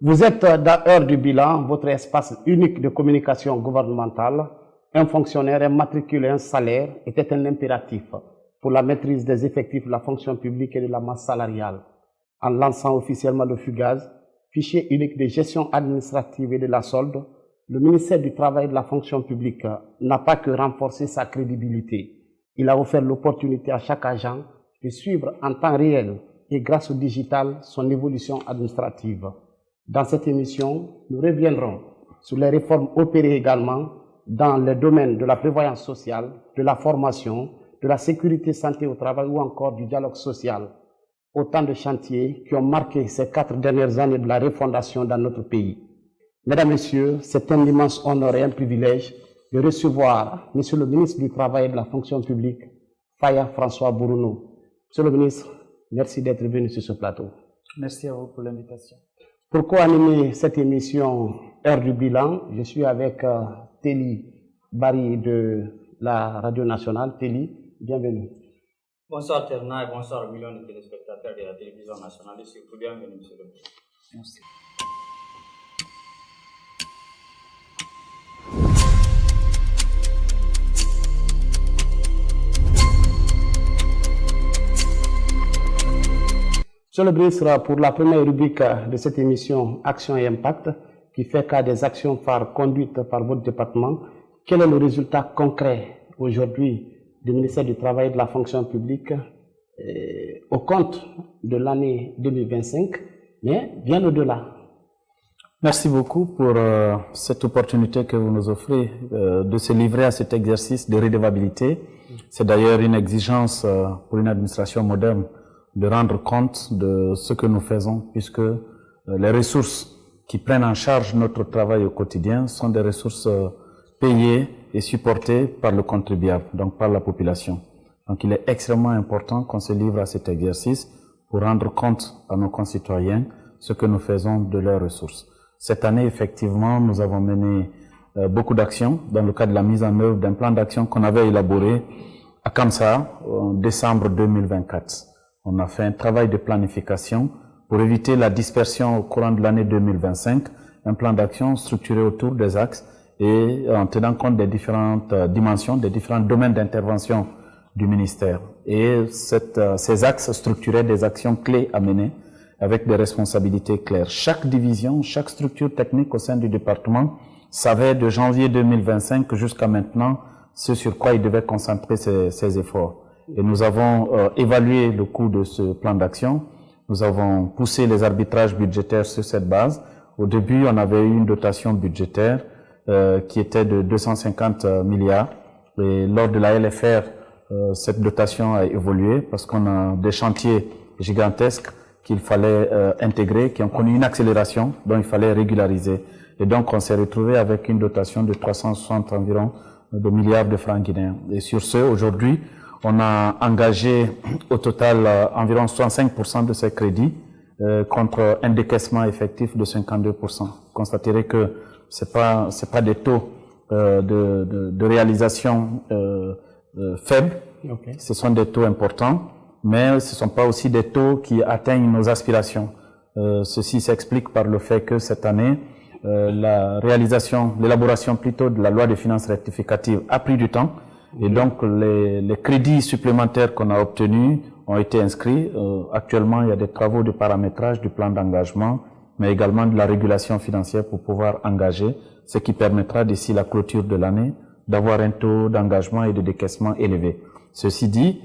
Vous êtes dans Heure du Bilan, votre espace unique de communication gouvernementale. Un fonctionnaire immatriculé un salaire était un impératif pour la maîtrise des effectifs de la fonction publique et de la masse salariale. En lançant officiellement le FUGAS, fichier unique de gestion administrative et de la solde, le ministère du Travail et de la fonction publique n'a pas que renforcé sa crédibilité. Il a offert l'opportunité à chaque agent de suivre en temps réel et grâce au digital son évolution administrative. Dans cette émission, nous reviendrons sur les réformes opérées également dans les domaines de la prévoyance sociale, de la formation, de la sécurité santé au travail ou encore du dialogue social. Autant de chantiers qui ont marqué ces 4 dernières années de la refondation dans notre pays. Mesdames, Messieurs, c'est un immense honneur et un privilège de recevoir Monsieur le ministre du Travail et de la fonction publique, Faya François Bourounou. Monsieur le ministre, merci d'être venu sur ce plateau. Merci à vous pour l'invitation. Pour co-animer cette émission Heure du Bilan, je suis avec Téli Barry de la Radio Nationale. Téli, bienvenue. Bonsoir Terna et bonsoir millions de téléspectateurs de la télévision nationale et surtout bienvenue monsieur le ministre. Merci. Monsieur le ministre, pour la première rubrique de cette émission Action et Impact, qui fait cas des actions phares conduites par votre département, quel est le résultat concret aujourd'hui du ministère du Travail et de la fonction publique au compte de l'année 2025, mais bien au-delà? Merci beaucoup pour cette opportunité que vous nous offrez de se livrer à cet exercice de redevabilité. C'est d'ailleurs une exigence pour une administration moderne de rendre compte de ce que nous faisons, puisque les ressources qui prennent en charge notre travail au quotidien sont des ressources payées et supportées par le contribuable, donc par la population. Donc il est extrêmement important qu'on se livre à cet exercice pour rendre compte à nos concitoyens ce que nous faisons de leurs ressources. Cette année, effectivement, nous avons mené beaucoup d'actions dans le cadre de la mise en œuvre d'un plan d'action qu'on avait élaboré à Kamsa en décembre 2024. On a fait un travail de planification pour éviter la dispersion au courant de l'année 2025, un plan d'action structuré autour des axes et en tenant compte des différentes dimensions, des différents domaines d'intervention du ministère. Et ces axes structuraient des actions clés à mener avec des responsabilités claires. Chaque division, chaque structure technique au sein du département savait de janvier 2025 jusqu'à maintenant ce sur quoi il devait concentrer ses efforts. Et nous avons évalué le coût de ce plan d'action. Nous avons poussé les arbitrages budgétaires sur cette base. Au début, on avait eu une dotation budgétaire qui était de 250 milliards. Et lors de la LFR, cette dotation a évolué parce qu'on a des chantiers gigantesques qu'il fallait intégrer, qui ont connu une accélération, dont il fallait régulariser. Et donc, on s'est retrouvé avec une dotation de 360 environ de milliards de francs guinéens. Et sur ce, aujourd'hui, on a engagé au total environ 65% de ces crédits contre un décaissement effectif de 52%. Vous constaterez que c'est pas des taux de réalisation faibles. Okay. Ce sont des taux importants, mais ce ne sont pas aussi des taux qui atteignent nos aspirations. Ceci s'explique par le fait que cette année, l'élaboration plutôt de la loi de finances rectificative a pris du temps. Et donc, les crédits supplémentaires qu'on a obtenus ont été inscrits. Actuellement, il y a des travaux de paramétrage du plan d'engagement, mais également de la régulation financière pour pouvoir engager, ce qui permettra d'ici la clôture de l'année d'avoir un taux d'engagement et de décaissement élevé. Ceci dit,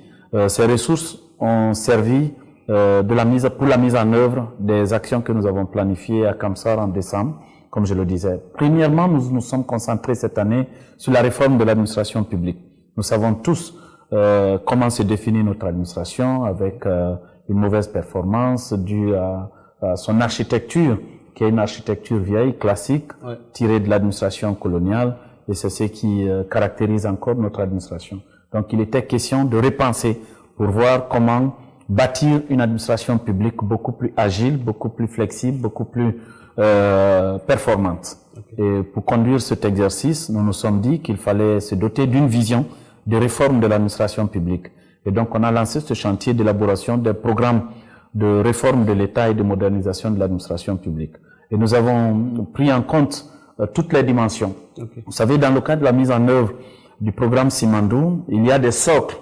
ces ressources ont servi pour la mise en œuvre des actions que nous avons planifiées à Kamsar en décembre, comme je le disais. Premièrement, nous nous sommes concentrés cette année sur la réforme de l'administration publique. Nous savons tous comment se définit notre administration avec une mauvaise performance due à son architecture, qui est une architecture vieille, classique, tirée de l'administration coloniale, et c'est ce qui caractérise encore notre administration. Donc il était question de repenser pour voir comment bâtir une administration publique beaucoup plus agile, beaucoup plus flexible, beaucoup plus performante. Okay. Et pour conduire cet exercice, nous nous sommes dit qu'il fallait se doter d'une vision de réforme de l'administration publique. Et donc, on a lancé ce chantier d'élaboration des programmes de réforme de l'État et de modernisation de l'administration publique. Et nous avons pris en compte toutes les dimensions. Okay. Vous savez, dans le cadre de la mise en œuvre du programme Simandou, il y a des socles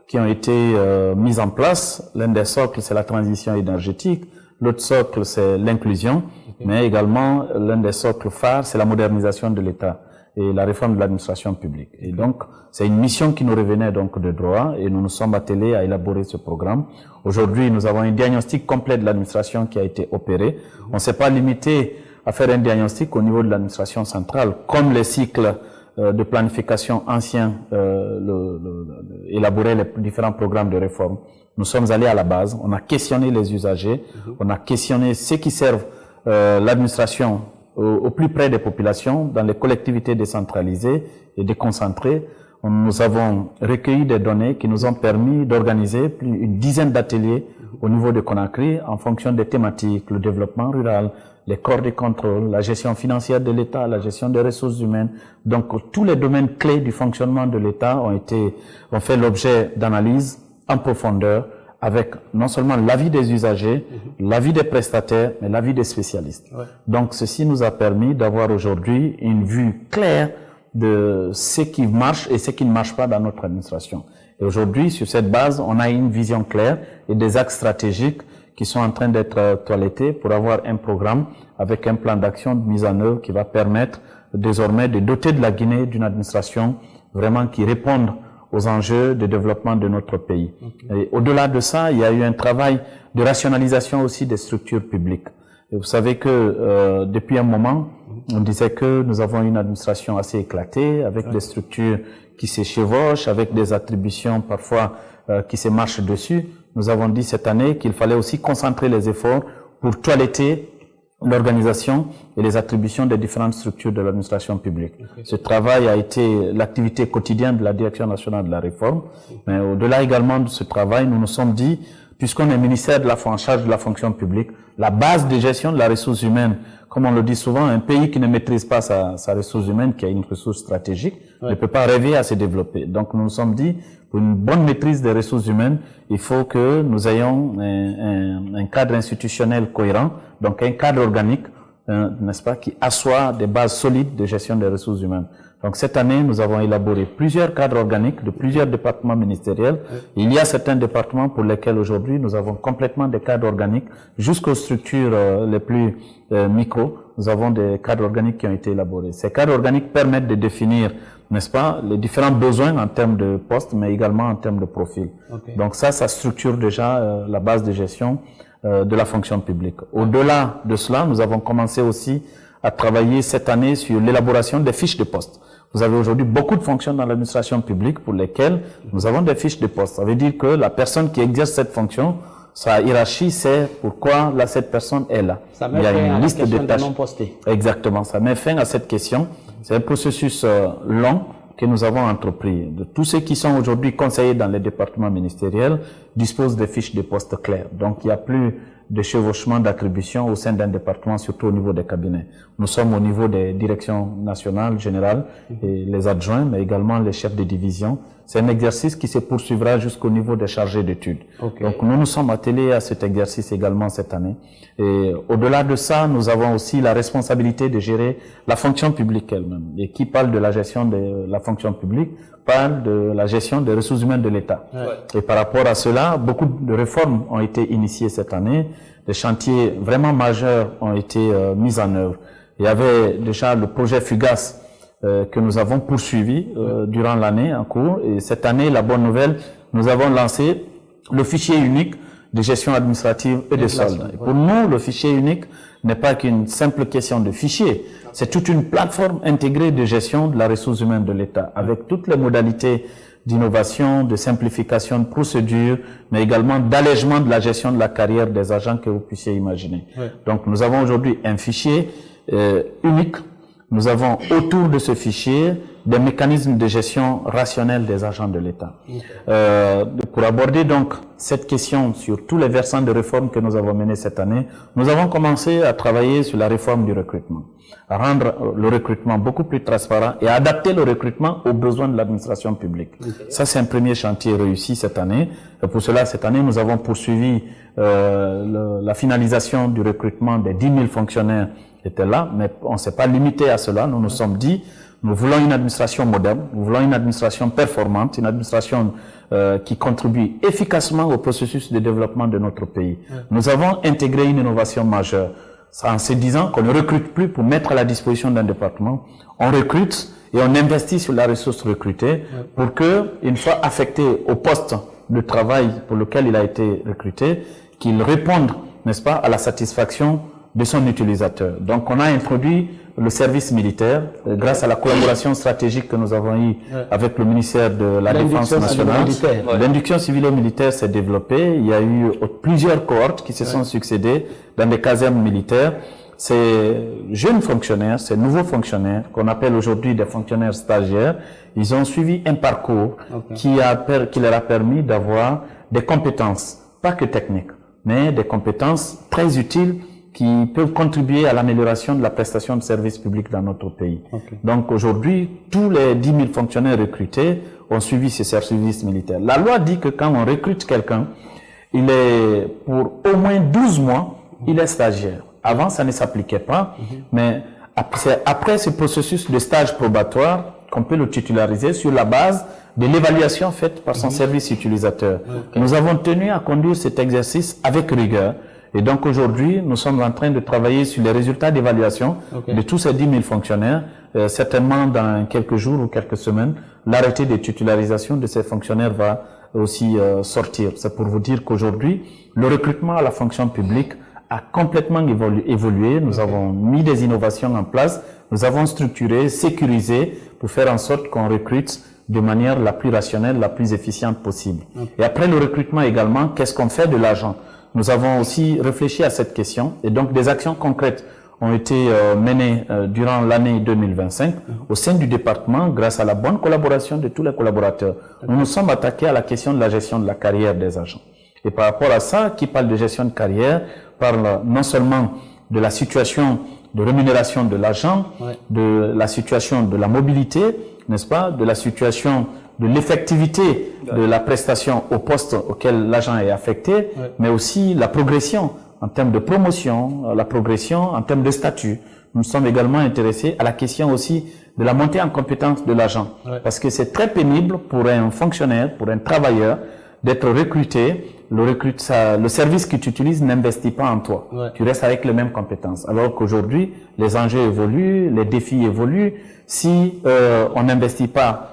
qui ont été mis en place. L'un des socles, c'est la transition énergétique. L'autre socle, c'est l'inclusion. Okay. Mais également, l'un des socles phares, c'est la modernisation de l'État et la réforme de l'administration publique. Et donc, c'est une mission qui nous revenait donc de droit et nous nous sommes attelés à élaborer ce programme. Aujourd'hui, nous avons un diagnostic complet de l'administration qui a été opéré. On ne s'est pas limité à faire un diagnostic au niveau de l'administration centrale, comme les cycles de planification anciens élaboraient les différents programmes de réforme. Nous sommes allés à la base, on a questionné les usagers, on a questionné ceux qui servent l'administration au plus près des populations, dans les collectivités décentralisées et déconcentrées. Nous avons recueilli des données qui nous ont permis d'organiser plus une dizaine d'ateliers au niveau de Conakry en fonction des thématiques, le développement rural, les corps de contrôle, la gestion financière de l'État, la gestion des ressources humaines. Donc, tous les domaines clés du fonctionnement de l'État ont fait l'objet d'analyses en profondeur avec non seulement l'avis des usagers, l'avis des prestataires, mais l'avis des spécialistes. Ouais. Donc, ceci nous a permis d'avoir aujourd'hui une vue claire de ce qui marche et ce qui ne marche pas dans notre administration. Et aujourd'hui, sur cette base, on a une vision claire et des axes stratégiques qui sont en train d'être toilettés pour avoir un programme avec un plan d'action de mise en œuvre qui va permettre désormais de doter de la Guinée d'une administration vraiment qui réponde aux enjeux de développement de notre pays. Okay. Et au-delà de ça, il y a eu un travail de rationalisation aussi des structures publiques. Et vous savez que depuis un moment, on disait que nous avons une administration assez éclatée, avec des structures qui se chevauchent, avec des attributions parfois qui se marchent dessus. Nous avons dit cette année qu'il fallait aussi concentrer les efforts pour toiletter l'organisation et les attributions des différentes structures de l'administration publique. Okay. Ce travail a été l'activité quotidienne de la Direction nationale de la réforme. Mais au-delà également de ce travail, nous nous sommes dit, puisqu'on est ministère en charge de la fonction publique, la base de gestion de la ressource humaine, comme on le dit souvent, un pays qui ne maîtrise pas sa ressource humaine, qui a une ressource stratégique, ne peut pas rêver à se développer. Donc nous nous sommes dit, pour une bonne maîtrise des ressources humaines, il faut que nous ayons un cadre institutionnel cohérent, donc un cadre organique, n'est-ce pas, qui assoit des bases solides de gestion des ressources humaines. Donc cette année, nous avons élaboré plusieurs cadres organiques de plusieurs départements ministériels. Il y a certains départements pour lesquels aujourd'hui nous avons complètement des cadres organiques jusqu'aux structures les plus micro. Nous avons des cadres organiques qui ont été élaborés. Ces cadres organiques permettent de définir, n'est-ce pas, les différents besoins en termes de postes, mais également en termes de profil. Okay. Donc ça structure déjà la base de gestion de la fonction publique. Au-delà de cela, nous avons commencé aussi à travailler cette année sur l'élaboration des fiches de poste. Vous avez aujourd'hui beaucoup de fonctions dans l'administration publique pour lesquelles nous avons des fiches de poste. Ça veut dire que la personne qui exerce cette fonction, sa hiérarchie sait pourquoi cette personne est là. Ça met fin à la question des non postés. Exactement, ça met fin à cette question. C'est un processus long que nous avons entrepris. De tous ceux qui sont aujourd'hui conseillers dans les départements ministériels disposent de fiches de poste claires. Donc il n'y a plus de chevauchement d'attribution au sein d'un département, surtout au niveau des cabinets. Nous sommes au niveau des directions nationales, générales, et les adjoints, mais également les chefs de division. C'est un exercice qui se poursuivra jusqu'au niveau des chargés d'études. Okay. Donc nous nous sommes attelés à cet exercice également cette année. Et au-delà de ça, nous avons aussi la responsabilité de gérer la fonction publique elle-même. Et qui parle de la gestion de la fonction publique parle de la gestion des ressources humaines de l'État. Ouais. Et par rapport à cela, beaucoup de réformes ont été initiées cette année. Des chantiers vraiment majeurs ont été mis en œuvre. Il y avait déjà le projet FUGAS que nous avons poursuivi durant l'année en cours. Et cette année, la bonne nouvelle, nous avons lancé le fichier unique de gestion administrative et de soldes. Et pour nous, le fichier unique n'est pas qu'une simple question de fichier. C'est toute une plateforme intégrée de gestion de la ressource humaine de l'État, avec toutes les modalités d'innovation, de simplification de procédures, mais également d'allègement de la gestion de la carrière des agents que vous puissiez imaginer. Ouais. Donc nous avons aujourd'hui un fichier unique. Nous avons autour de ce fichier des mécanismes de gestion rationnelle des agents de l'État. Pour aborder donc cette question sur tous les versants de réforme que nous avons menés cette année, nous avons commencé à travailler sur la réforme du recrutement, à rendre le recrutement beaucoup plus transparent et à adapter le recrutement aux besoins de l'administration publique. Ça, c'est un premier chantier réussi cette année. Et pour cela, cette année, nous avons poursuivi la finalisation du recrutement des 10 000 fonctionnaires qui étaient là, mais on ne s'est pas limité à cela. Nous nous sommes dit, nous voulons une administration moderne, nous voulons une administration performante, une administration qui contribue efficacement au processus de développement de notre pays. Nous avons intégré une innovation majeure en se disant qu'on ne recrute plus pour mettre à la disposition d'un département, on recrute et on investit sur la ressource recrutée pour que, une fois affecté au poste de travail pour lequel il a été recruté, qu'il réponde, n'est-ce pas, à la satisfaction de son utilisateur. Donc, on a introduit le service militaire grâce à la collaboration stratégique que nous avons eue avec le ministère de la Défense nationale. L'induction civilo-militaire s'est développée. Il y a eu plusieurs cohortes qui se sont succédées dans des casernes militaires. Ces jeunes fonctionnaires, ces nouveaux fonctionnaires, qu'on appelle aujourd'hui des fonctionnaires stagiaires, ils ont suivi un parcours qui leur a permis d'avoir des compétences, pas que techniques, mais des compétences très utiles qui peuvent contribuer à l'amélioration de la prestation de services publics dans notre pays. Donc aujourd'hui, tous les 10 000 fonctionnaires recrutés ont suivi ce service militaire. La loi dit que quand on recrute quelqu'un, il est pour au moins 12 mois, il est stagiaire. Avant, ça ne s'appliquait pas, mais après ce processus de stage probatoire, qu'on peut le titulariser sur la base de l'évaluation faite par son service utilisateur. Nous avons tenu à conduire cet exercice avec rigueur. Et donc aujourd'hui, nous sommes en train de travailler sur les résultats d'évaluation de tous ces 10 000 fonctionnaires. Certainement dans quelques jours ou quelques semaines, l'arrêté de titularisation de ces fonctionnaires va aussi sortir. C'est pour vous dire qu'aujourd'hui, le recrutement à la fonction publique a complètement évolué. Nous avons mis des innovations en place. Nous avons structuré, sécurisé pour faire en sorte qu'on recrute de manière la plus rationnelle, la plus efficiente possible. Et après le recrutement également, qu'est-ce qu'on fait de l'argent? Nous avons aussi réfléchi à cette question et donc des actions concrètes ont été menées durant l'année 2025 au sein du département grâce à la bonne collaboration de tous les collaborateurs. Nous nous sommes attaqués à la question de la gestion de la carrière des agents. Et par rapport à ça, qui parle de gestion de carrière, parle non seulement de la situation de rémunération de l'agent, de la situation de la mobilité, n'est-ce pas, de la situation de l'effectivité de la prestation au poste auquel l'agent est affecté, mais aussi la progression en termes de promotion, la progression en termes de statut. Nous sommes également intéressés à la question aussi de la montée en compétence de l'agent. Parce que c'est très pénible pour un fonctionnaire, pour un travailleur, d'être recruté. Le service que tu utilises n'investit pas en toi. Tu restes avec les mêmes compétences. Alors qu'aujourd'hui, les enjeux évoluent, les défis évoluent. Si on n'investit pas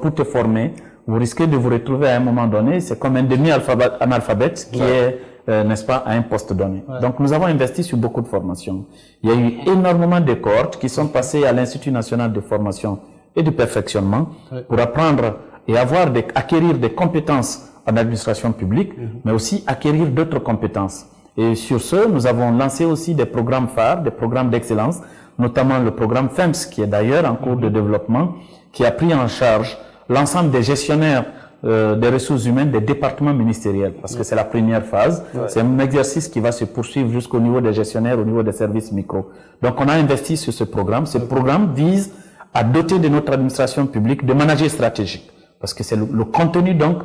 pour te former, vous risquez de vous retrouver à un moment donné, c'est comme un demi-analphabète qui est, n'est-ce pas, à un poste donné. Donc nous avons investi sur beaucoup de formations. Il y a eu énormément de cohortes qui sont passées à l'Institut national de formation et de perfectionnement pour apprendre et acquérir des compétences en administration publique, mais aussi acquérir d'autres compétences. Et sur ce, nous avons lancé aussi des programmes phares, des programmes d'excellence, notamment le programme FEMS, qui est d'ailleurs en cours de développement, qui a pris en charge l'ensemble des gestionnaires des ressources humaines des départements ministériels, parce que c'est la première phase. C'est un exercice qui va se poursuivre jusqu'au niveau des gestionnaires, au niveau des services micro. Donc on a investi sur ce programme. Ce programme vise à doter de notre administration publique de managers stratégiques. Parce que c'est le contenu, donc,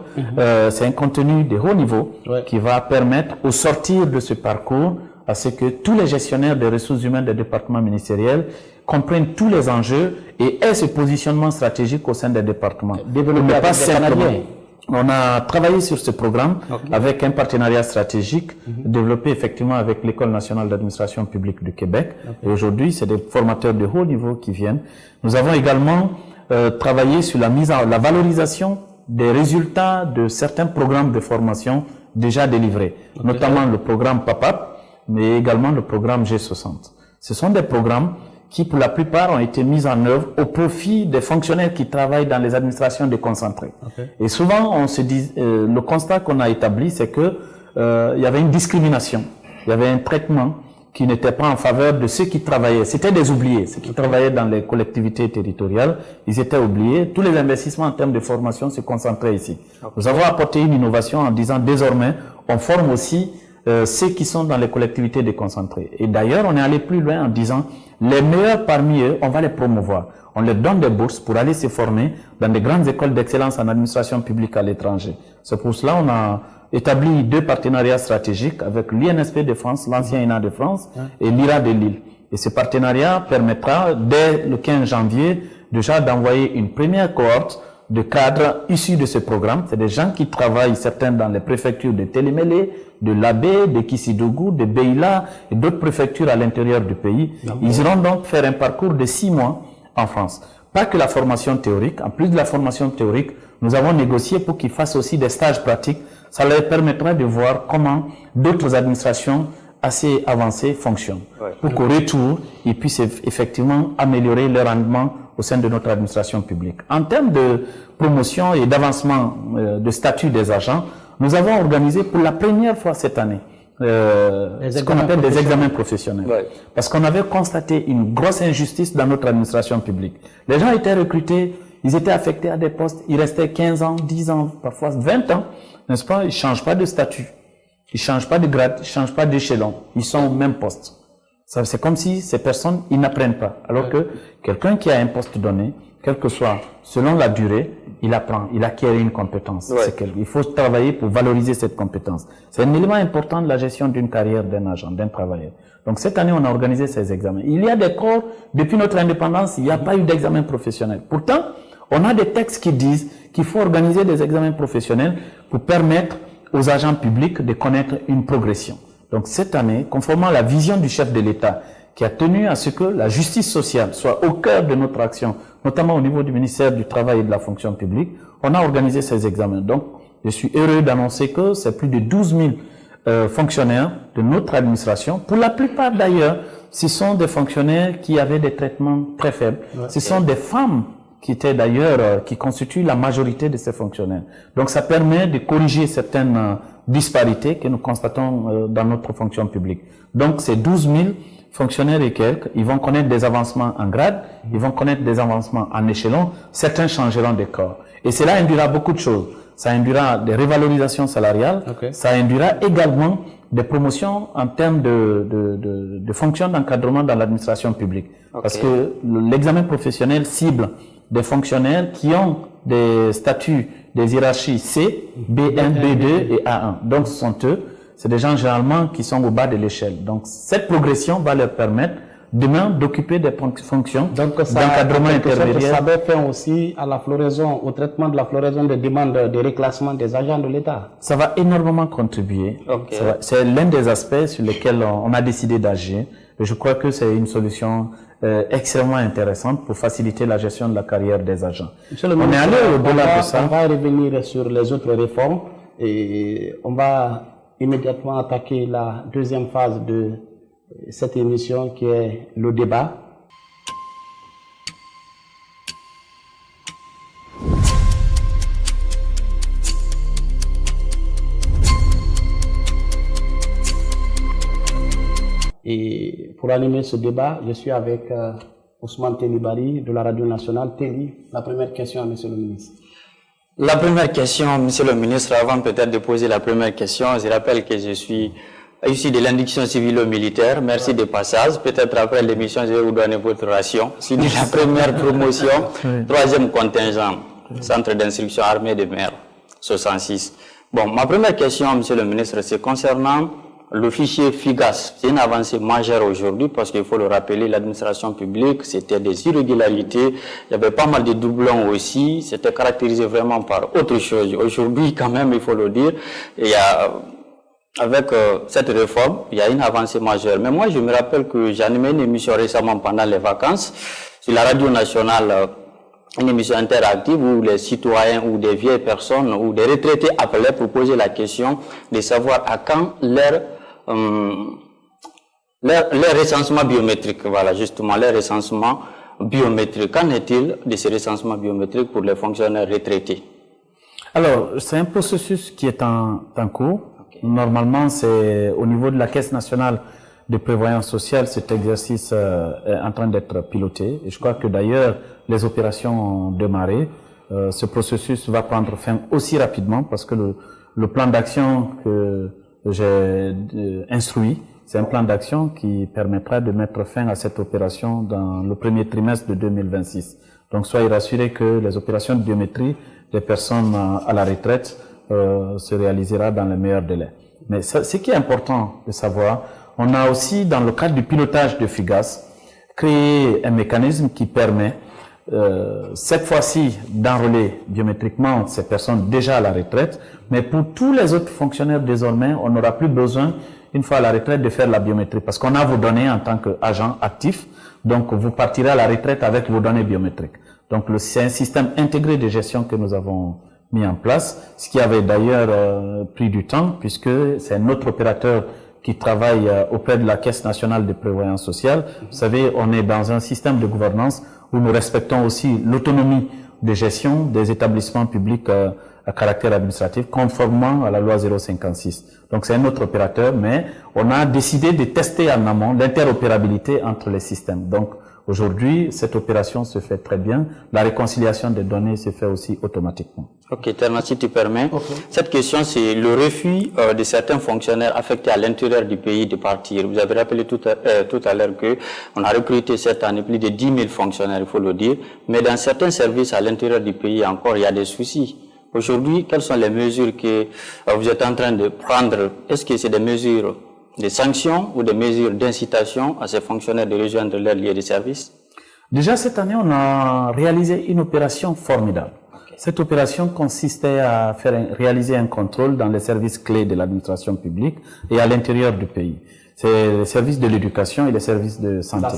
c'est un contenu de haut niveau qui va permettre, au sortir de ce parcours, à ce que tous les gestionnaires des ressources humaines des départements ministériels comprennent tous les enjeux et aient ce positionnement stratégique au sein des départements. Développer pas simplement. On a travaillé sur ce programme avec un partenariat stratégique développé effectivement avec l'École nationale d'administration publique du Québec. Et aujourd'hui, c'est des formateurs de haut niveau qui viennent. Nous avons également travailler sur la valorisation des résultats de certains programmes de formation déjà délivrés, notamment le programme PAPAP, mais également le programme G60. Ce sont des programmes qui, pour la plupart, ont été mis en œuvre au profit des fonctionnaires qui travaillent dans les administrations déconcentrées. Et souvent, on se dit, le constat qu'on a établi, c'est que il y avait une discrimination, il y avait un traitement qui n'étaient pas en faveur de ceux qui travaillaient. C'était des oubliés. Ceux qui travaillaient dans les collectivités territoriales, ils étaient oubliés. Tous les investissements en termes de formation se concentraient ici. Nous avons apporté une innovation en disant désormais, on forme aussi ceux qui sont dans les collectivités déconcentrées. Et d'ailleurs, on est allé plus loin en disant, les meilleurs parmi eux, on va les promouvoir. On leur donne des bourses pour aller se former dans des grandes écoles d'excellence en administration publique à l'étranger. C'est pour cela qu'on a établi 2 partenariats stratégiques avec l'INSP de France, l'ancien INA de France, et l'IRA de Lille. Et ce partenariat permettra, dès le 15 janvier, déjà d'envoyer une première cohorte de cadres issus de ce programme. C'est des gens qui travaillent, certains dans les préfectures de Télémélé, de Labé, de Kissidougou, de Beila et d'autres préfectures à l'intérieur du pays. Ils iront donc faire un parcours de 6 mois en France. Pas que la formation théorique. En plus de la formation théorique, nous avons négocié pour qu'ils fassent aussi des stages pratiques. Ça leur permettra de voir comment d'autres administrations assez avancées fonctionnent. Pour qu'au retour, ils puissent effectivement améliorer leur rendement au sein de notre administration publique. En termes de promotion et d'avancement de statut des agents, nous avons organisé pour la première fois cette année ce qu'on appelle des examens professionnels. Parce qu'on avait constaté une grosse injustice dans notre administration publique. Les gens étaient recrutés, ils étaient affectés à des postes, ils restaient 15 ans, 10 ans, parfois 20 ans, n'est-ce pas? Ils ne changent pas de statut, ils ne changent pas de grade, ils ne changent pas d'échelon, ils sont au même poste. C'est comme si ces personnes, ils n'apprennent pas. Alors que quelqu'un qui a un poste donné, quel que soit, selon la durée, il apprend, il acquiert une compétence. Il faut travailler pour valoriser cette compétence. C'est un élément important de la gestion d'une carrière d'un agent, d'un travailleur. Donc cette année, on a organisé ces examens. Il y a des corps, depuis notre indépendance, il n'y a pas eu d'examen professionnel. Pourtant, on a des textes qui disent qu'il faut organiser des examens professionnels pour permettre aux agents publics de connaître une progression. Donc cette année, conformément à la vision du chef de l'État, qui a tenu à ce que la justice sociale soit au cœur de notre action, notamment au niveau du ministère du Travail et de la fonction publique, on a organisé ces examens. Donc, je suis heureux d'annoncer que c'est plus de 12 000 fonctionnaires de notre administration. Pour la plupart d'ailleurs, ce sont des fonctionnaires qui avaient des traitements très faibles. Ce sont des femmes qui étaient d'ailleurs, qui constituent la majorité de ces fonctionnaires. Donc ça permet de corriger certaines disparités que nous constatons dans notre fonction publique. Donc ces 12 000 fonctionnaires et quelques, ils vont connaître des avancements en grade, ils vont connaître des avancements en échelon, certains changeront de corps. Et cela induira beaucoup de choses. Ça induira des revalorisations salariales, ça induira également des promotions en termes de fonctions d'encadrement dans l'administration publique. Parce que l'examen professionnel cible des fonctionnaires qui ont des statuts, des hiérarchies C, B1, B2 et A1. Donc ce sont eux, c'est des gens généralement qui sont au bas de l'échelle. Donc cette progression va leur permettre demain d'occuper des fonctions d'encadrement intermédiaire. Ça va faire aussi à la floraison, au traitement de la floraison des demandes de reclassement des agents de l'État. Ça va énormément contribuer. C'est l'un des aspects sur lesquels on a décidé d'agir. Et je crois que c'est une solution extrêmement intéressante pour faciliter la gestion de la carrière des agents. On est allé au-delà de ça. On va revenir sur les autres réformes et on va immédiatement attaquer la deuxième phase de cette émission qui est le débat. Et pour animer ce débat, je suis avec Ousmane Telibari de la Radio Nationale. Téli, la première question à Monsieur le ministre. La première question, Monsieur le ministre, avant peut-être de poser la première question, je rappelle que je suis issu de l'induction civilo-militaire. Merci de passage. Peut-être après l'émission, je vais vous donner votre ration. Je suis de la première promotion, 3e contingent, centre d'instruction armée de mer, 66. Bon, ma première question, Monsieur le ministre, c'est concernant le fichier FIGAS. C'est une avancée majeure aujourd'hui parce qu'il faut le rappeler, l'administration publique, c'était des irrégularités. Il y avait pas mal de doublons aussi. C'était caractérisé vraiment par autre chose. Aujourd'hui, quand même, il faut le dire, il y a, avec cette réforme, il y a une avancée majeure. Mais moi, je me rappelle que j'ai animé une émission récemment pendant les vacances sur la Radio Nationale, une émission interactive où les citoyens ou des vieilles personnes ou des retraités appelaient pour poser la question de savoir à quand leur recensement biométrique, voilà, justement, leur recensement biométrique. Qu'en est-il de ce recensement biométrique pour les fonctionnaires retraités? Alors, c'est un processus qui est en cours. Normalement, c'est au niveau de la Caisse nationale de prévoyance sociale, cet exercice est en train d'être piloté. Et je crois que d'ailleurs, les opérations ont démarré. Ce processus va prendre fin aussi rapidement parce que le plan d'action que j'ai instruit, c'est un plan d'action qui permettra de mettre fin à cette opération dans le premier trimestre de 2026. Donc, soyez rassurés que les opérations de biométrie des personnes à la retraite se réalisera dans les meilleurs délais. Mais ce qui est important de savoir, on a aussi, dans le cadre du pilotage de FIGAS, créé un mécanisme qui permet cette fois-ci d'enrôler biométriquement ces personnes déjà à la retraite, mais pour tous les autres fonctionnaires désormais, on n'aura plus besoin, une fois à la retraite, de faire la biométrie, parce qu'on a vos données en tant qu'agent actif, donc vous partirez à la retraite avec vos données biométriques. Donc c'est un système intégré de gestion que nous avons mis en place, ce qui avait d'ailleurs pris du temps, puisque c'est un autre opérateur qui travaille auprès de la Caisse nationale de prévoyance sociale. Vous savez, on est dans un système de gouvernance où nous respectons aussi l'autonomie de gestion des établissements publics à caractère administratif, conformément à la loi 056. Donc c'est un autre opérateur, mais on a décidé de tester en amont l'interopérabilité entre les systèmes. Donc aujourd'hui, cette opération se fait très bien. La réconciliation des données se fait aussi automatiquement. Ok, Terna, si tu permets. Okay. Cette question, c'est le refus de certains fonctionnaires affectés à l'intérieur du pays de partir. Vous avez rappelé tout à l'heure que on a recruté cette année plus de 10 000 fonctionnaires, il faut le dire. Mais dans certains services à l'intérieur du pays encore, il y a des soucis. Aujourd'hui, quelles sont les mesures que vous êtes en train de prendre? Est-ce que c'est des mesures de sanctions ou des mesures d'incitation à ces fonctionnaires de rejoindre leur lieu de service? Déjà cette année, on a réalisé une opération formidable. Okay. Cette opération consistait à réaliser un contrôle dans les services clés de l'administration publique et à l'intérieur du pays. C'est les services de l'éducation et les services de santé.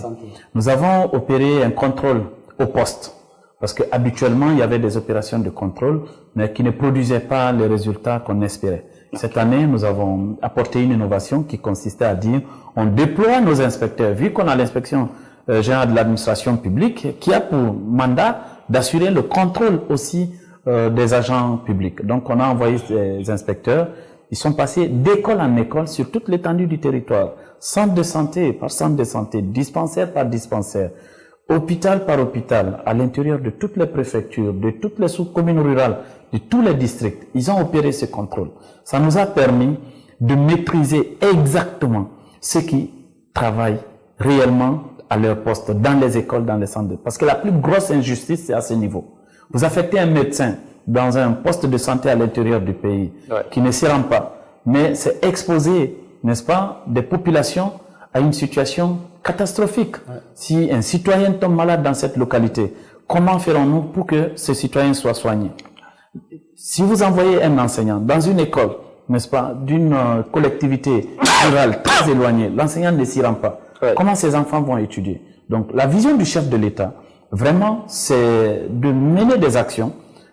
Nous avons opéré un contrôle au poste. Parce que habituellement, il y avait des opérations de contrôle, mais qui ne produisaient pas les résultats qu'on espérait. Cette année, nous avons apporté une innovation qui consistait à dire, on déploie nos inspecteurs, vu qu'on a l'inspection générale de l'administration publique, qui a pour mandat d'assurer le contrôle aussi des agents publics. Donc, on a envoyé des inspecteurs. Ils sont passés d'école en école sur toute l'étendue du territoire, centre de santé par centre de santé, dispensaire par dispensaire, hôpital par hôpital, à l'intérieur de toutes les préfectures, de toutes les sous-communes rurales, de tous les districts. Ils ont opéré ce contrôle. Ça nous a permis de maîtriser exactement ceux qui travaillent réellement à leur poste, dans les écoles, dans les centres. Parce que la plus grosse injustice, c'est à ce niveau. Vous affectez un médecin dans un poste de santé à l'intérieur du pays, qui ne s'y rend pas, mais c'est exposer, n'est-ce pas, des populations à une situation catastrophique. Si un citoyen tombe malade dans cette localité, comment ferons-nous pour que ce citoyen soit soigné? Si vous envoyez un enseignant dans une école, n'est-ce pas, d'une collectivité rurale très éloignée, l'enseignant ne s'y rend pas. Comment ces enfants vont étudier? Donc, la vision du chef de l'État, vraiment, c'est de mener des actions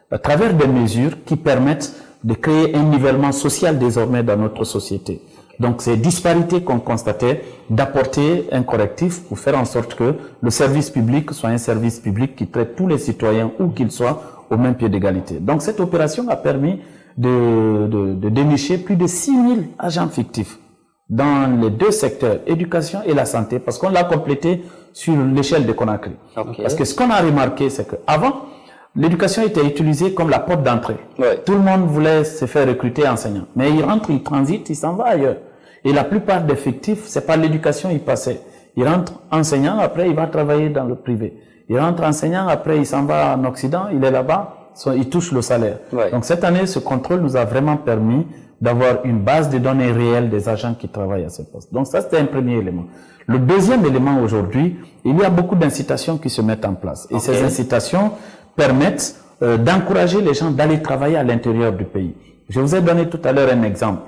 à travers des mesures qui permettent de créer un nivellement social désormais dans notre société. Donc, ces disparités qu'on constatait, d'apporter un correctif pour faire en sorte que le service public soit un service public qui traite tous les citoyens, où qu'ils soient, au même pied d'égalité. Donc, cette opération a permis de dénicher plus de 6 000 agents fictifs dans les deux secteurs, éducation et la santé, parce qu'on l'a complété sur l'échelle de Conakry. Parce que ce qu'on a remarqué, c'est qu'avant, l'éducation était utilisée comme la porte d'entrée. Tout le monde voulait se faire recruter enseignant. Mais il rentre, il transite, il s'en va ailleurs. Et la plupart des fictifs, c'est par l'éducation il passait. Il rentre enseignant, après il va travailler dans le privé. Il rentre enseignant, après il s'en va en Occident, il est là-bas, il touche le salaire. Donc cette année, ce contrôle nous a vraiment permis d'avoir une base de données réelles des agents qui travaillent à ce poste. Donc ça, c'était un premier élément. Le deuxième élément aujourd'hui, il y a beaucoup d'incitations qui se mettent en place. Et ces incitations permettent d'encourager les gens d'aller travailler à l'intérieur du pays. Je vous ai donné tout à l'heure un exemple.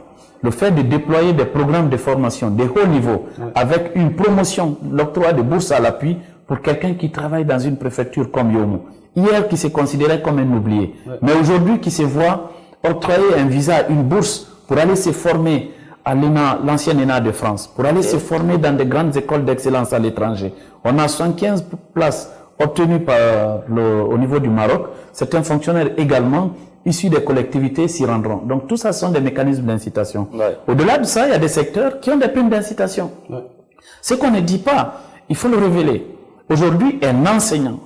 Le fait de déployer des programmes de formation de haut niveau avec une promotion, l'octroi de bourses à l'appui pour quelqu'un qui travaille dans une préfecture comme Yomo. Hier, qui se considérait comme un oublié. Mais aujourd'hui, qui se voit octroyer un visa, une bourse pour aller se former à l'ENA, l'ancienne ENA de France, pour aller se former dans des grandes écoles d'excellence à l'étranger. On a 75 places obtenues au niveau du Maroc. Certains fonctionnaires également issus des collectivités s'y rendront. Donc tout ça sont des mécanismes d'incitation. Au-delà de ça, il y a des secteurs qui ont des primes d'incitation. Ce qu'on ne dit pas, il faut le révéler. Aujourd'hui, un enseignant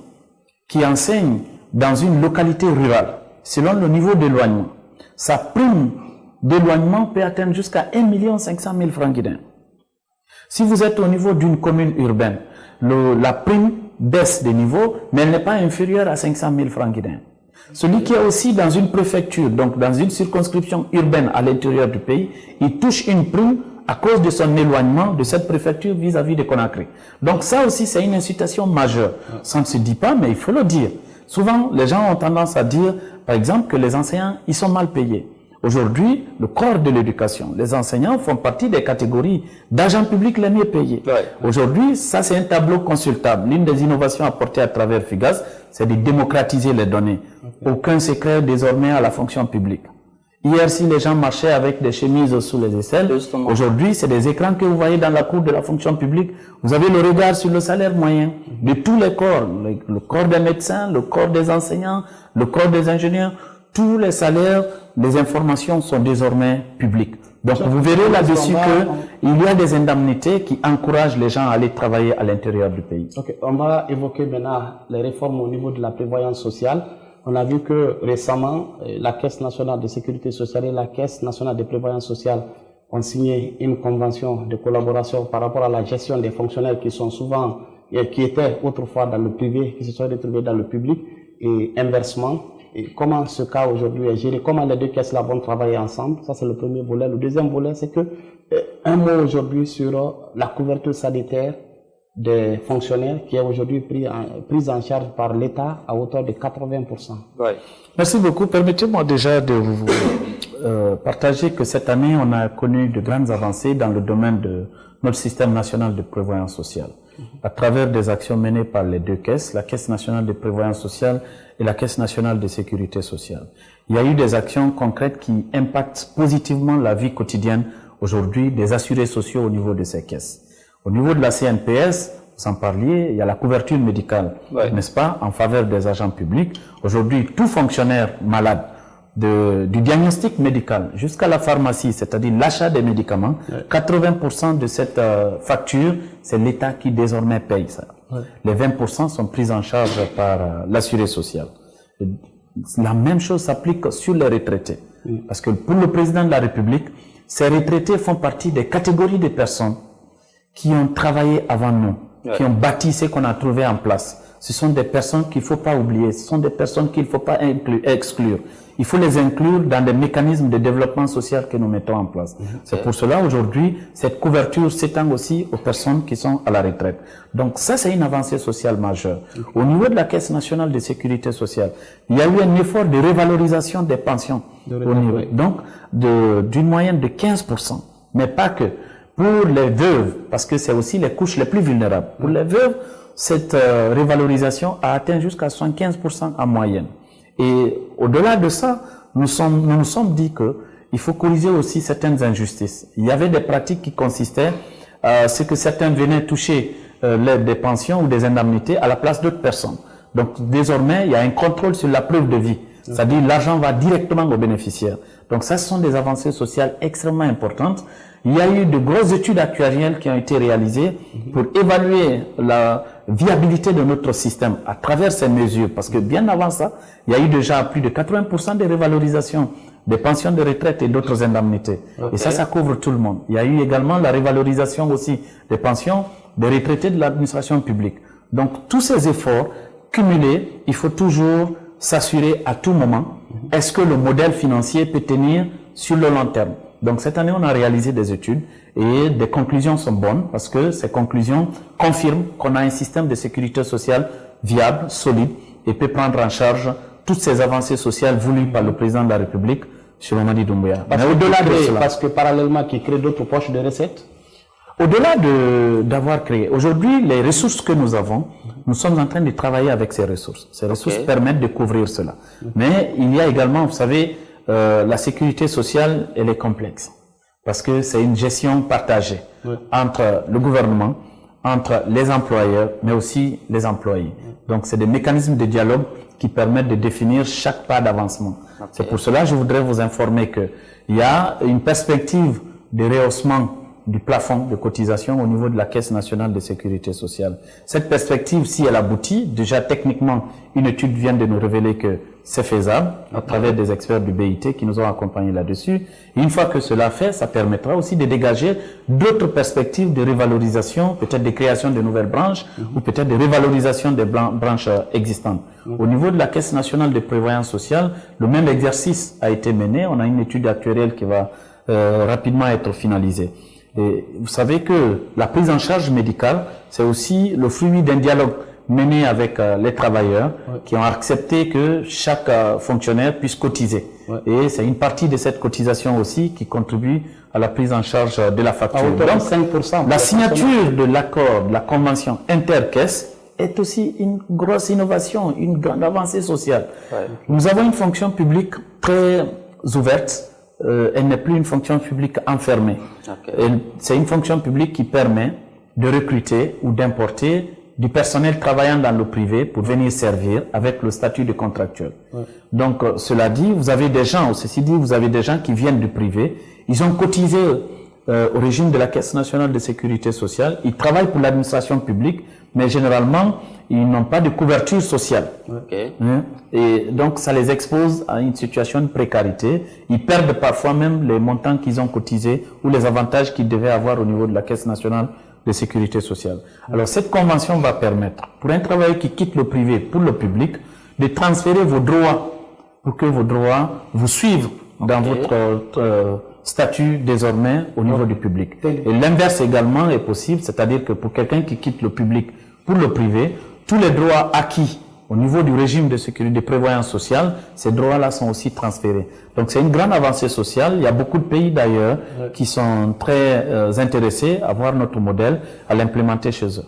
qui enseigne dans une localité rurale, selon le niveau d'éloignement, sa prime d'éloignement peut atteindre jusqu'à 1 500 000 francs guinéens. Si vous êtes au niveau d'une commune urbaine, la prime baisse de niveau, mais elle n'est pas inférieure à 500 000 francs guinéens. Celui qui est aussi dans une préfecture, donc dans une circonscription urbaine à l'intérieur du pays, il touche une prime à cause de son éloignement de cette préfecture vis-à-vis de Conakry. Donc ça aussi, c'est une incitation majeure. Ça ne se dit pas, mais il faut le dire. Souvent, les gens ont tendance à dire, par exemple, que les enseignants, ils sont mal payés. Aujourd'hui, le corps de l'éducation, les enseignants font partie des catégories d'agents publics les mieux payés. Aujourd'hui, ça c'est un tableau consultable. L'une des innovations apportées à travers FIGAS, c'est de démocratiser les données. Aucun secret désormais à la fonction publique. Hier, si les gens marchaient avec des chemises sous les aisselles, aujourd'hui, c'est des écrans que vous voyez dans la cour de la fonction publique. Vous avez le regard sur le salaire moyen de tous les corps, le corps des médecins, le corps des enseignants, le corps des ingénieurs. Tous les salaires, les informations sont désormais publiques. Donc vous verrez là-dessus qu'il y a des indemnités qui encouragent les gens à aller travailler à l'intérieur du pays. Ok, on va évoquer maintenant les réformes au niveau de la prévoyance sociale. On a vu que récemment, la Caisse nationale de sécurité sociale et la Caisse nationale de prévoyance sociale ont signé une convention de collaboration par rapport à la gestion des fonctionnaires qui sont souvent, qui étaient autrefois dans le privé, qui se sont retrouvés dans le public, et inversement. Et comment ce cas aujourd'hui est géré, comment les deux caisses là vont travailler ensemble, ça c'est le premier volet. Le deuxième volet, c'est que un mot aujourd'hui sur la couverture sanitaire des fonctionnaires qui est aujourd'hui prise en charge par l'État à hauteur de 80%. Ouais. Merci beaucoup. Permettez-moi déjà de vous partager que cette année, on a connu de grandes avancées dans le domaine de notre système national de prévoyance sociale. À travers des actions menées par les deux caisses, la Caisse nationale de prévoyance sociale et la Caisse nationale de sécurité sociale. Il y a eu des actions concrètes qui impactent positivement la vie quotidienne aujourd'hui des assurés sociaux au niveau de ces caisses. Au niveau de la CNPS, vous en parliez, il y a la couverture médicale, n'est-ce pas, en faveur des agents publics. Aujourd'hui, tout fonctionnaire malade, du diagnostic médical jusqu'à la pharmacie, c'est-à-dire l'achat des médicaments, 80% de cette facture, c'est l'État qui désormais paye ça. Les 20% sont pris en charge par l'assuré social. La même chose s'applique sur les retraités. Parce que pour le président de la République, ces retraités font partie des catégories de personnes qui ont travaillé avant nous, qui ont bâti ce qu'on a trouvé en place. Ce sont des personnes qu'il ne faut pas oublier, ce sont des personnes qu'il ne faut pas exclure. Il faut les inclure dans des mécanismes de développement social que nous mettons en place. C'est pour cela, aujourd'hui, cette couverture s'étend aussi aux personnes qui sont à la retraite. Donc ça, c'est une avancée sociale majeure. Au niveau de la Caisse nationale de sécurité sociale, il y a eu un effort de revalorisation des pensions. Donc, d'une moyenne de 15%. Mais pas que. Pour les veuves, parce que c'est aussi les couches les plus vulnérables. Pour les veuves, cette revalorisation a atteint jusqu'à 75% en moyenne. Et au-delà de ça, nous nous sommes dit que il faut corriger aussi certaines injustices. Il y avait des pratiques qui consistaient à ce que certains venaient toucher des pensions ou des indemnités à la place d'autres personnes. Donc désormais, il y a un contrôle sur la preuve de vie. C'est-à-dire l'argent va directement aux bénéficiaires. Donc ça, ce sont des avancées sociales extrêmement importantes. Il y a eu de grosses études actuarielles qui ont été réalisées pour évaluer la viabilité de notre système à travers ces mesures. Parce que bien avant ça, il y a eu déjà plus de 80% de révalorisation des pensions de retraite et d'autres indemnités. Et ça couvre tout le monde. Il y a eu également la révalorisation aussi des pensions des retraités de l'administration publique. Donc tous ces efforts cumulés, il faut toujours s'assurer à tout moment, est-ce que le modèle financier peut tenir sur le long terme? Donc cette année, on a réalisé des études et des conclusions sont bonnes parce que ces conclusions confirment qu'on a un système de sécurité sociale viable, solide et peut prendre en charge toutes ces avancées sociales voulues par le président de la République, M. Mamadi Doumbouya. Mais au-delà de cela, parce que parallèlement, qui crée d'autres poches de recettes. Au-delà d'avoir créé, aujourd'hui, les ressources que nous avons, nous sommes en train de travailler avec ces ressources. Ces ressources permettent de couvrir cela. Mais il y a également, vous savez, la sécurité sociale, elle est complexe. Parce que c'est une gestion partagée entre le gouvernement, entre les employeurs, mais aussi les employés. Donc, c'est des mécanismes de dialogue qui permettent de définir chaque pas d'avancement. C'est pour cela que je voudrais vous informer qu'il y a une perspective de rehaussement du plafond de cotisation au niveau de la Caisse nationale de sécurité sociale. Cette perspective, si elle aboutit, déjà techniquement, une étude vient de nous révéler que c'est faisable à travers des experts du BIT qui nous ont accompagnés là-dessus. Et une fois que cela fait, ça permettra aussi de dégager d'autres perspectives de revalorisation, peut-être de création de nouvelles branches ou peut-être de revalorisation des branches existantes. Au niveau de la Caisse nationale de prévoyance sociale, le même exercice a été mené. On a une étude actuelle qui va rapidement être finalisée. Et vous savez que la prise en charge médicale, c'est aussi le fruit d'un dialogue mené avec les travailleurs qui ont accepté que chaque fonctionnaire puisse cotiser. Et c'est une partie de cette cotisation aussi qui contribue à la prise en charge de la facture. Donc, 5%. La signature de l'accord, de la convention intercaisse est aussi une grosse innovation, une grande avancée sociale. Nous avons une fonction publique très ouverte. Elle n'est plus une fonction publique enfermée. C'est une fonction publique qui permet de recruter ou d'importer du personnel travaillant dans le privé pour venir servir avec le statut de contractuel. Donc, cela dit, vous avez des gens, ceci dit, vous avez des gens qui viennent du privé, ils ont cotisé au régime de la Caisse nationale de sécurité sociale, ils travaillent pour l'administration publique, mais généralement, ils n'ont pas de couverture sociale. Et donc, ça les expose à une situation de précarité. Ils perdent parfois même les montants qu'ils ont cotisés ou les avantages qu'ils devaient avoir au niveau de la Caisse nationale de sécurité sociale. Alors, cette convention va permettre, pour un travailleur qui quitte le privé pour le public, de transférer vos droits pour que vos droits vous suivent dans votre statut désormais au niveau du public. Et l'inverse également est possible, c'est-à-dire que pour quelqu'un qui quitte le public pour le privé, tous les droits acquis au niveau du régime de sécurité de prévoyance sociale, ces droits-là sont aussi transférés. Donc c'est une grande avancée sociale. Il y a beaucoup de pays d'ailleurs qui sont très intéressés à voir notre modèle, à l'implémenter chez eux.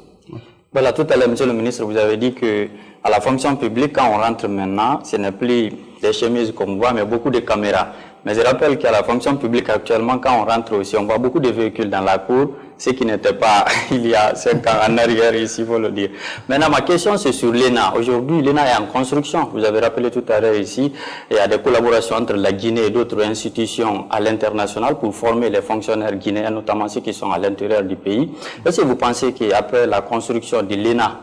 Voilà, tout à l'heure, Monsieur le ministre, vous avez dit que à la fonction publique, quand on rentre maintenant, ce n'est plus des chemises qu'on voit, mais beaucoup de caméras. Mais je rappelle qu'à la fonction publique actuellement, quand on rentre aussi, on voit beaucoup de véhicules dans la cour, ce qui n'était pas il y a 5 ans en arrière ici, il faut le dire. Maintenant, ma question c'est sur l'ENA. Aujourd'hui, l'ENA est en construction. Vous avez rappelé tout à l'heure ici, il y a des collaborations entre la Guinée et d'autres institutions à l'international pour former les fonctionnaires guinéens, notamment ceux qui sont à l'intérieur du pays. Est-ce que vous pensez qu'après la construction de l'ENA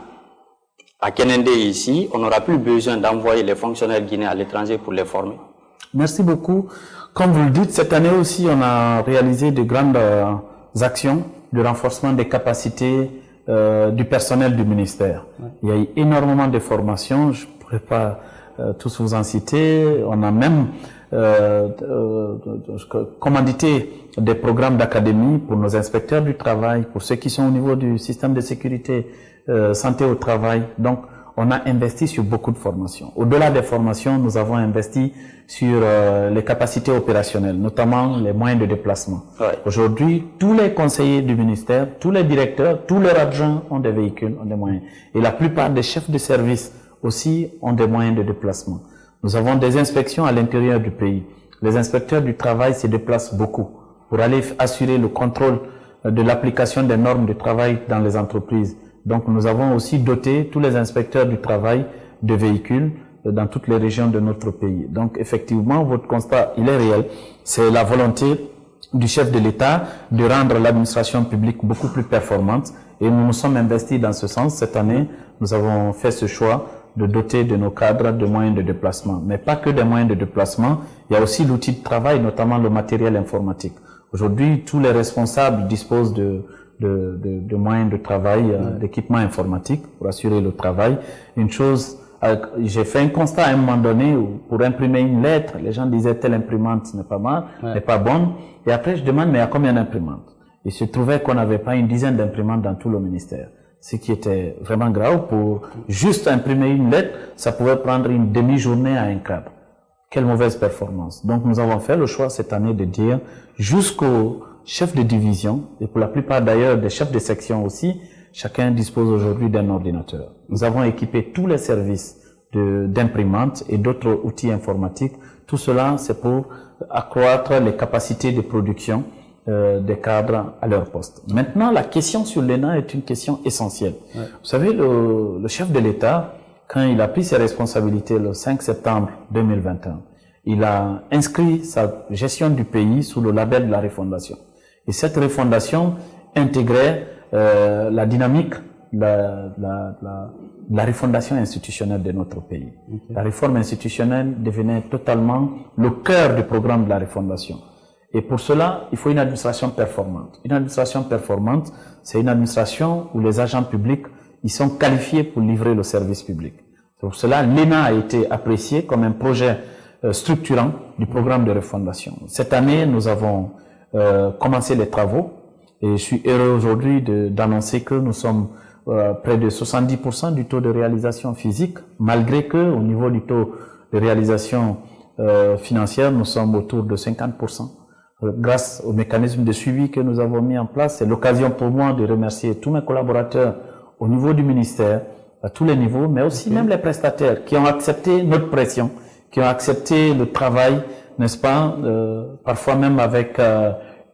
à Kénéndé ici, on n'aura plus besoin d'envoyer les fonctionnaires guinéens à l'étranger pour les former? Merci beaucoup. Comme vous le dites, cette année aussi, on a réalisé de grandes actions de renforcement des capacités du personnel du ministère. Il y a eu énormément de formations, je ne pourrais pas tous vous en citer. On a même commandité des programmes d'académie pour nos inspecteurs du travail, pour ceux qui sont au niveau du système de sécurité santé au travail. Donc, on a investi sur beaucoup de formations. Au-delà des formations, nous avons investi sur les capacités opérationnelles, notamment les moyens de déplacement. Aujourd'hui, tous les conseillers du ministère, tous les directeurs, tous leurs adjoints ont des véhicules, ont des moyens. Et la plupart des chefs de service aussi ont des moyens de déplacement. Nous avons des inspections à l'intérieur du pays. Les inspecteurs du travail se déplacent beaucoup pour aller assurer le contrôle de l'application des normes de travail dans les entreprises. Donc, nous avons aussi doté tous les inspecteurs du travail de véhicules dans toutes les régions de notre pays. Donc, effectivement, votre constat, il est réel. C'est la volonté du chef de l'État de rendre l'administration publique beaucoup plus performante et nous nous sommes investis dans ce sens. Cette année, nous avons fait ce choix de doter de nos cadres de moyens de déplacement. Mais pas que des moyens de déplacement, il y a aussi l'outil de travail, notamment le matériel informatique. Aujourd'hui, tous les responsables disposent de moyens de travail, d'équipements informatiques pour assurer le travail. Une chose, j'ai fait un constat à un moment donné où pour imprimer une lettre, les gens disaient telle imprimante n'est pas mal, n'est pas bonne. Et après, je demande, mais il y a combien d'imprimantes? Il se trouvait qu'on n'avait pas une dizaine d'imprimantes dans tout le ministère. Ce qui était vraiment grave. Pour juste imprimer une lettre, ça pouvait prendre une demi-journée à un cadre. Quelle mauvaise performance. Donc, nous avons fait le choix cette année de dire jusqu'au chef de division, et pour la plupart d'ailleurs des chefs de section aussi, chacun dispose aujourd'hui d'un ordinateur. Nous avons équipé tous les services d'imprimantes et d'autres outils informatiques. Tout cela, c'est pour accroître les capacités de production des cadres à leur poste. Maintenant, la question sur l'ENA est une question essentielle. Vous savez, le chef de l'État, quand il a pris ses responsabilités le 5 septembre 2021, il a inscrit sa gestion du pays sous le label de la refondation. Et cette refondation intégrait la dynamique la refondation institutionnelle de notre pays. Okay. La réforme institutionnelle devenait totalement le cœur du programme de la refondation. Et pour cela, il faut une administration performante. Une administration performante, c'est une administration où les agents publics, ils sont qualifiés pour livrer le service public. Pour cela, l'ENA a été apprécié comme un projet structurant du programme de refondation. Cette année, nous avons commencé les travaux et je suis heureux aujourd'hui d'annoncer que nous sommes près de 70% du taux de réalisation physique, malgré que au niveau du taux de réalisation financière, nous sommes autour de 50%. Grâce au mécanisme de suivi que nous avons mis en place, c'est l'occasion pour moi de remercier tous mes collaborateurs au niveau du ministère, à tous les niveaux, mais aussi même les prestataires qui ont accepté notre pression, qui ont accepté le travail, n'est-ce pas, parfois même avec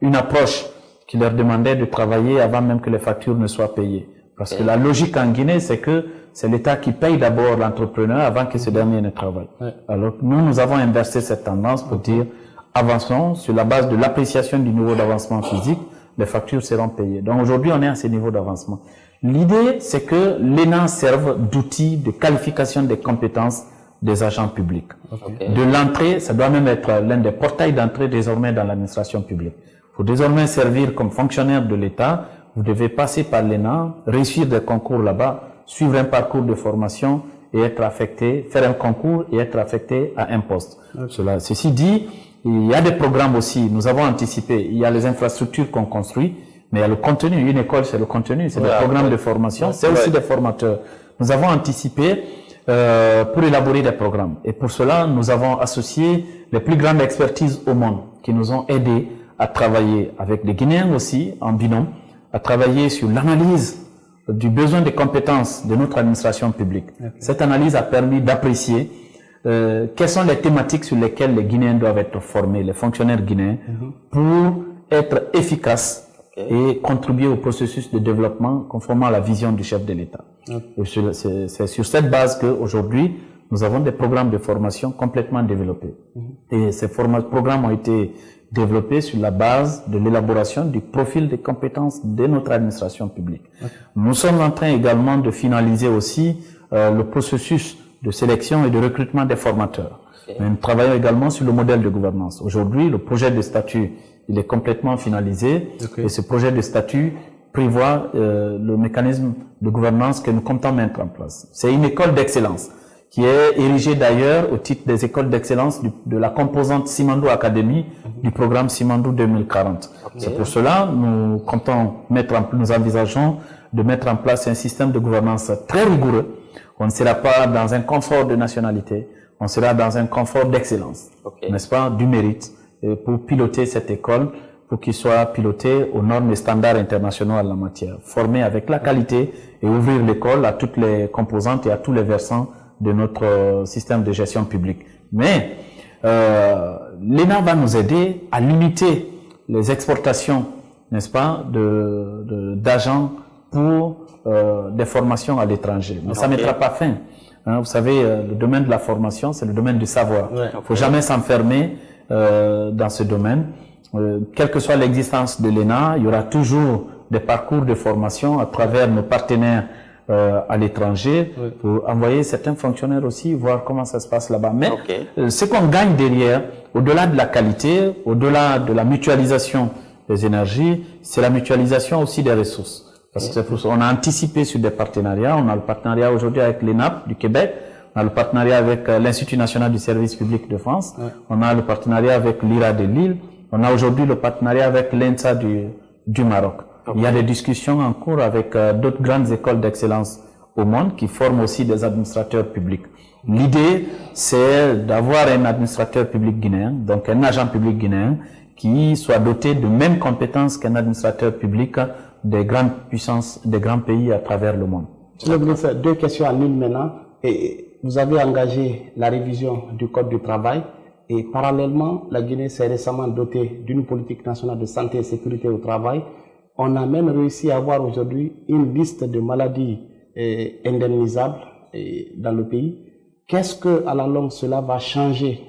une approche qui leur demandait de travailler avant même que les factures ne soient payées. Parce que la logique en Guinée, c'est que c'est l'État qui paye d'abord l'entrepreneur avant que ce dernier ne travaille. Alors nous avons inversé cette tendance pour dire avançons sur la base de l'appréciation du niveau d'avancement physique, les factures seront payées. Donc aujourd'hui, on est à ce niveau d'avancement. L'idée, c'est que l'ENA serve d'outil de qualification des compétences des agents publics. De l'entrée, ça doit même être l'un des portails d'entrée désormais dans l'administration publique. Pour désormais servir comme fonctionnaire de l'État, vous devez passer par l'ENA, réussir des concours là-bas, suivre un parcours de formation et être affecté, faire un concours et être affecté à un poste. Ceci dit, il y a des programmes aussi, nous avons anticipé, il y a les infrastructures qu'on construit, mais il y a le contenu. Une école, c'est le contenu, c'est des programmes de formation, c'est aussi des formateurs. Nous avons anticipé pour élaborer des programmes. Et pour cela, nous avons associé les plus grandes expertises au monde qui nous ont aidés à travailler avec les Guinéens aussi, en binôme, à travailler sur l'analyse du besoin de compétences de notre administration publique. Cette analyse a permis d'apprécier quelles sont les thématiques sur lesquelles les Guinéens doivent être formés, les fonctionnaires guinéens, pour être efficaces et contribuer au processus de développement conformément à la vision du chef de l'État. C'est sur cette base qu'aujourd'hui, nous avons des programmes de formation complètement développés. Et ces programmes ont été développés sur la base de l'élaboration du profil des compétences de notre administration publique. Nous sommes en train également de finaliser aussi le processus de sélection et de recrutement des formateurs. Mais nous travaillons également sur le modèle de gouvernance. Aujourd'hui, le projet de statut, il est complètement finalisé et ce projet de statut prévoit le mécanisme de gouvernance que nous comptons mettre en place. C'est une école d'excellence qui est érigée d'ailleurs au titre des écoles d'excellence de la composante Simandou Academy du programme Simandou 2040. C'est pour cela nous comptons nous envisageons de mettre en place un système de gouvernance très rigoureux. On ne sera pas dans un confort de nationalité, on sera dans un confort d'excellence, n'est-ce pas, du mérite, pour piloter cette école, pour qu'il soit piloté aux normes et standards internationaux en la matière, formé avec la qualité et ouvrir l'école à toutes les composantes et à tous les versants de notre système de gestion publique. Mais l'ENA va nous aider à limiter les exportations, n'est-ce pas, d'agents pour des formations à l'étranger. Mais ça ne mettra pas fin. Vous savez, le domaine de la formation, c'est le domaine du savoir. Il ne faut jamais s'enfermer dans ce domaine. Quelle que soit l'existence de l'ENA, il y aura toujours des parcours de formation à travers nos partenaires à l'étranger pour envoyer certains fonctionnaires aussi, voir comment ça se passe là-bas. Mais ce qu'on gagne derrière, au-delà de la qualité, au-delà de la mutualisation des énergies, c'est la mutualisation aussi des ressources. Parce que on a anticipé sur des partenariats. On a le partenariat aujourd'hui avec l'ENAP du Québec. On a le partenariat avec l'Institut national du service public de France. On a le partenariat avec l'IRA de Lille. On a aujourd'hui le partenariat avec l'ENSA du Maroc. Il y a des discussions en cours avec d'autres grandes écoles d'excellence au monde qui forment aussi des administrateurs publics. L'idée, c'est d'avoir un administrateur public guinéen, donc un agent public guinéen, qui soit doté de mêmes compétences qu'un administrateur public des grandes puissances, des grands pays à travers le monde. Monsieur le ministre, deux questions en une maintenant. Et vous avez engagé la révision du Code du travail et parallèlement, la Guinée s'est récemment dotée d'une politique nationale de santé et sécurité au travail. On a même réussi à avoir aujourd'hui une liste de maladies indemnisables dans le pays. Qu'est-ce que, à la longue, cela va changer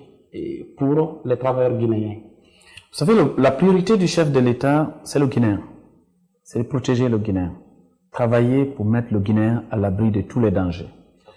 pour les travailleurs guinéens? Vous savez, la priorité du chef de l'État, c'est le Guinéen. C'est de protéger le Guinéen. Travailler pour mettre le Guinéen à l'abri de tous les dangers.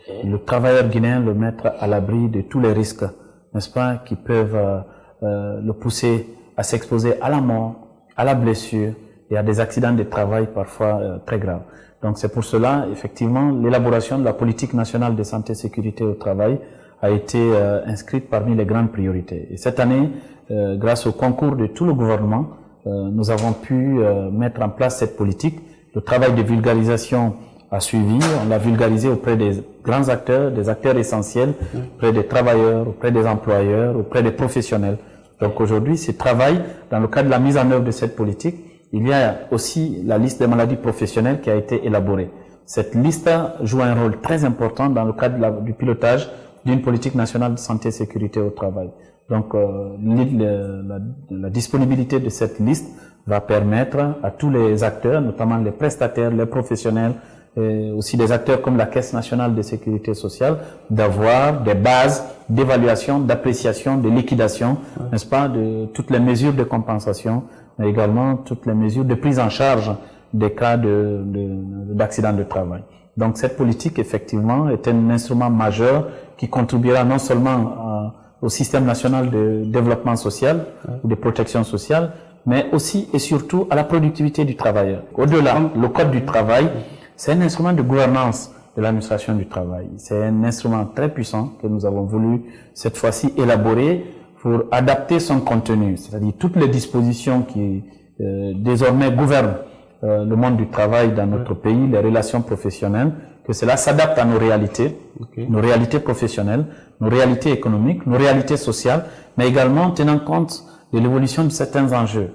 Okay. Le travailleur guinéen le mettre à l'abri de tous les risques, n'est-ce pas, qui peuvent le pousser à s'exposer à la mort, à la blessure et à des accidents de travail parfois très graves. Donc c'est pour cela, effectivement, l'élaboration de la politique nationale de santé et sécurité au travail a été inscrite parmi les grandes priorités. Et cette année, grâce au concours de tout le gouvernement, nous avons pu mettre en place cette politique. Le travail de vulgarisation a suivi. On l'a vulgarisé auprès des grands acteurs, des acteurs essentiels, auprès des travailleurs, auprès des employeurs, auprès des professionnels. Donc aujourd'hui, ce travail, dans le cadre de la mise en œuvre de cette politique, il y a aussi la liste des maladies professionnelles qui a été élaborée. Cette liste joue un rôle très important dans le cadre du pilotage d'une politique nationale de santé et sécurité au travail. Donc la disponibilité de cette liste va permettre à tous les acteurs, notamment les prestataires, les professionnels, et aussi des acteurs comme la Caisse nationale de sécurité sociale, d'avoir des bases d'évaluation, d'appréciation, de liquidation, n'est-ce pas, de toutes les mesures de compensation, mais également toutes les mesures de prise en charge des cas d'accidents de travail. Donc cette politique, effectivement, est un instrument majeur qui contribuera non seulement au système national de développement social ou de protection sociale, mais aussi et surtout à la productivité du travailleur. Au-delà, le Code du travail, c'est un instrument de gouvernance de l'administration du travail. C'est un instrument très puissant que nous avons voulu cette fois-ci élaborer pour adapter son contenu, c'est-à-dire toutes les dispositions qui désormais gouvernent le monde du travail dans notre pays, les relations professionnelles, que cela s'adapte à nos réalités professionnelles, nos réalités économiques, nos réalités sociales, mais également tenant compte de l'évolution de certains enjeux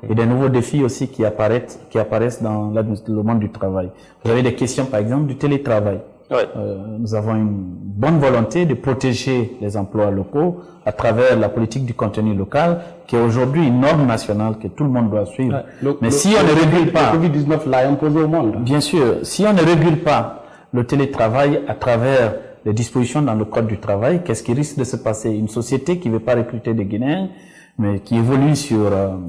et des nouveaux défis aussi qui apparaissent dans le monde du travail. Vous avez des questions, par exemple, du télétravail. Nous avons une bonne volonté de protéger les emplois locaux à travers la politique du contenu local, qui est aujourd'hui une norme nationale que tout le monde doit suivre. Mais si on ne régule pas, le Covid-19 l'a imposé au monde. Bien sûr, si on ne régule pas le télétravail à travers les dispositions dans le Code du travail, qu'est-ce qui risque de se passer? Une société qui ne veut pas recruter des Guinéens, mais qui évolue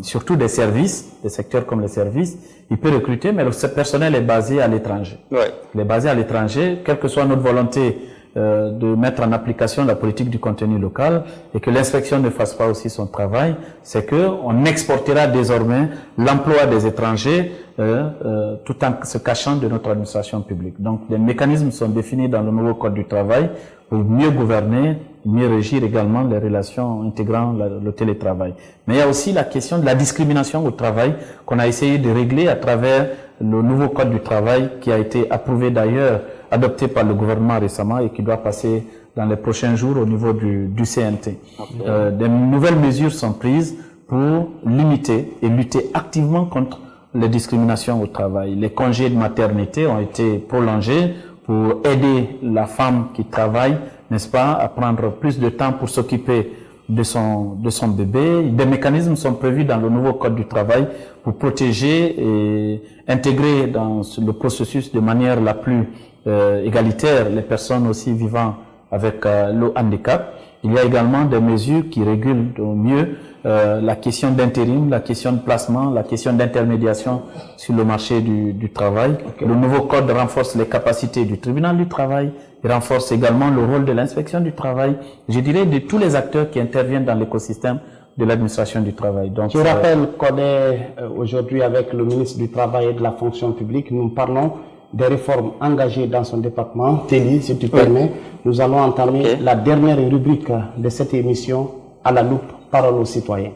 surtout des services, des secteurs comme les services, il peut recruter, mais ce personnel est basé à l'étranger. Il est basé à l'étranger, quelle que soit notre volonté de mettre en application la politique du contenu local et que l'inspection ne fasse pas aussi son travail, c'est que on exportera désormais l'emploi des étrangers tout en se cachant de notre administration publique. Donc, les mécanismes sont définis dans le nouveau Code du travail pour mieux gouverner, mieux régir également les relations intégrant le télétravail. Mais il y a aussi la question de la discrimination au travail qu'on a essayé de régler à travers le nouveau Code du travail qui a été approuvé d'ailleurs, adopté par le gouvernement récemment et qui doit passer dans les prochains jours au niveau du CNT. Des nouvelles mesures sont prises pour limiter et lutter activement contre les discriminations au travail. Les congés de maternité ont été prolongés pour aider la femme qui travaille, n'est-ce pas, à prendre plus de temps pour s'occuper de son bébé. Des mécanismes sont prévus dans le nouveau Code du travail pour protéger et intégrer dans le processus de manière la plus égalitaire les personnes aussi vivant avec le handicap. Il y a également des mesures qui régulent au mieux la question d'intérim, la question de placement, la question d'intermédiation sur le marché du travail. Le nouveau code renforce les capacités du tribunal du travail, il renforce également le rôle de l'inspection du travail, je dirais de tous les acteurs qui interviennent dans l'écosystème de l'administration du travail. Donc, je rappelle qu'on est aujourd'hui avec le ministre du Travail et de la Fonction publique. Nous parlons des réformes engagées dans son département. Téli, si tu permets, nous allons entamer la dernière rubrique de cette émission, à la loupe, parole aux citoyens.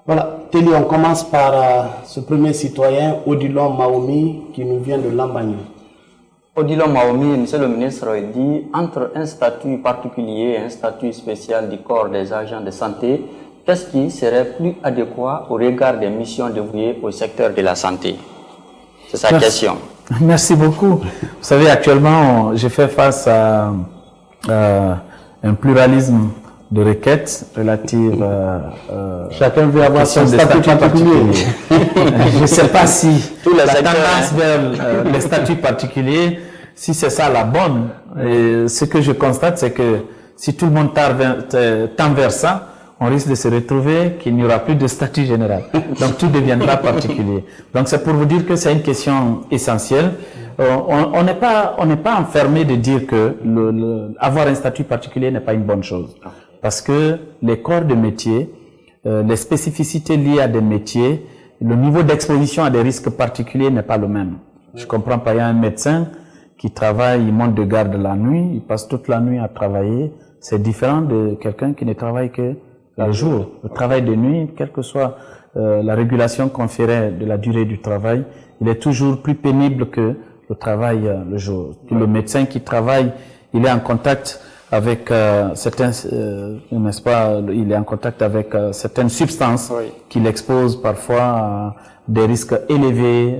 Voilà, Téli, on commence par ce premier citoyen, Odilon Maomi, qui nous vient de Lambagne. Odilon Maomi, monsieur le ministre, il dit, entre un statut particulier et un statut spécial du corps des agents de santé, qu'est-ce qui serait plus adéquat au regard des missions dévouées au secteur de la santé? C'est sa question. Merci beaucoup. Vous savez, actuellement, j'ai fait face à un pluralisme de requêtes relatives chacun veut avoir son statut particulier. Je ne sais pas si la tendance vers les statuts particuliers, si c'est ça la bonne. Et ce que je constate, c'est que si tout le monde tend vers ça, on risque de se retrouver qu'il n'y aura plus de statut général. Donc tout deviendra particulier. Donc c'est pour vous dire que c'est une question essentielle. On n'est pas enfermé de dire que avoir un statut particulier n'est pas une bonne chose. Parce que les corps de métier, les spécificités liées à des métiers, le niveau d'exposition à des risques particuliers n'est pas le même. Je comprends pas, il y a un médecin qui travaille, il monte de garde la nuit, il passe toute la nuit à travailler. C'est différent de quelqu'un qui ne travaille que le jour. Le travail de nuit, quelle que soit la régulation conférée de la durée du travail, il est toujours plus pénible que le travail le jour. Le médecin qui travaille, il est en contact avec certains, n'est-ce pas, il est en contact avec certaines substances qui l'exposent parfois à des risques élevés,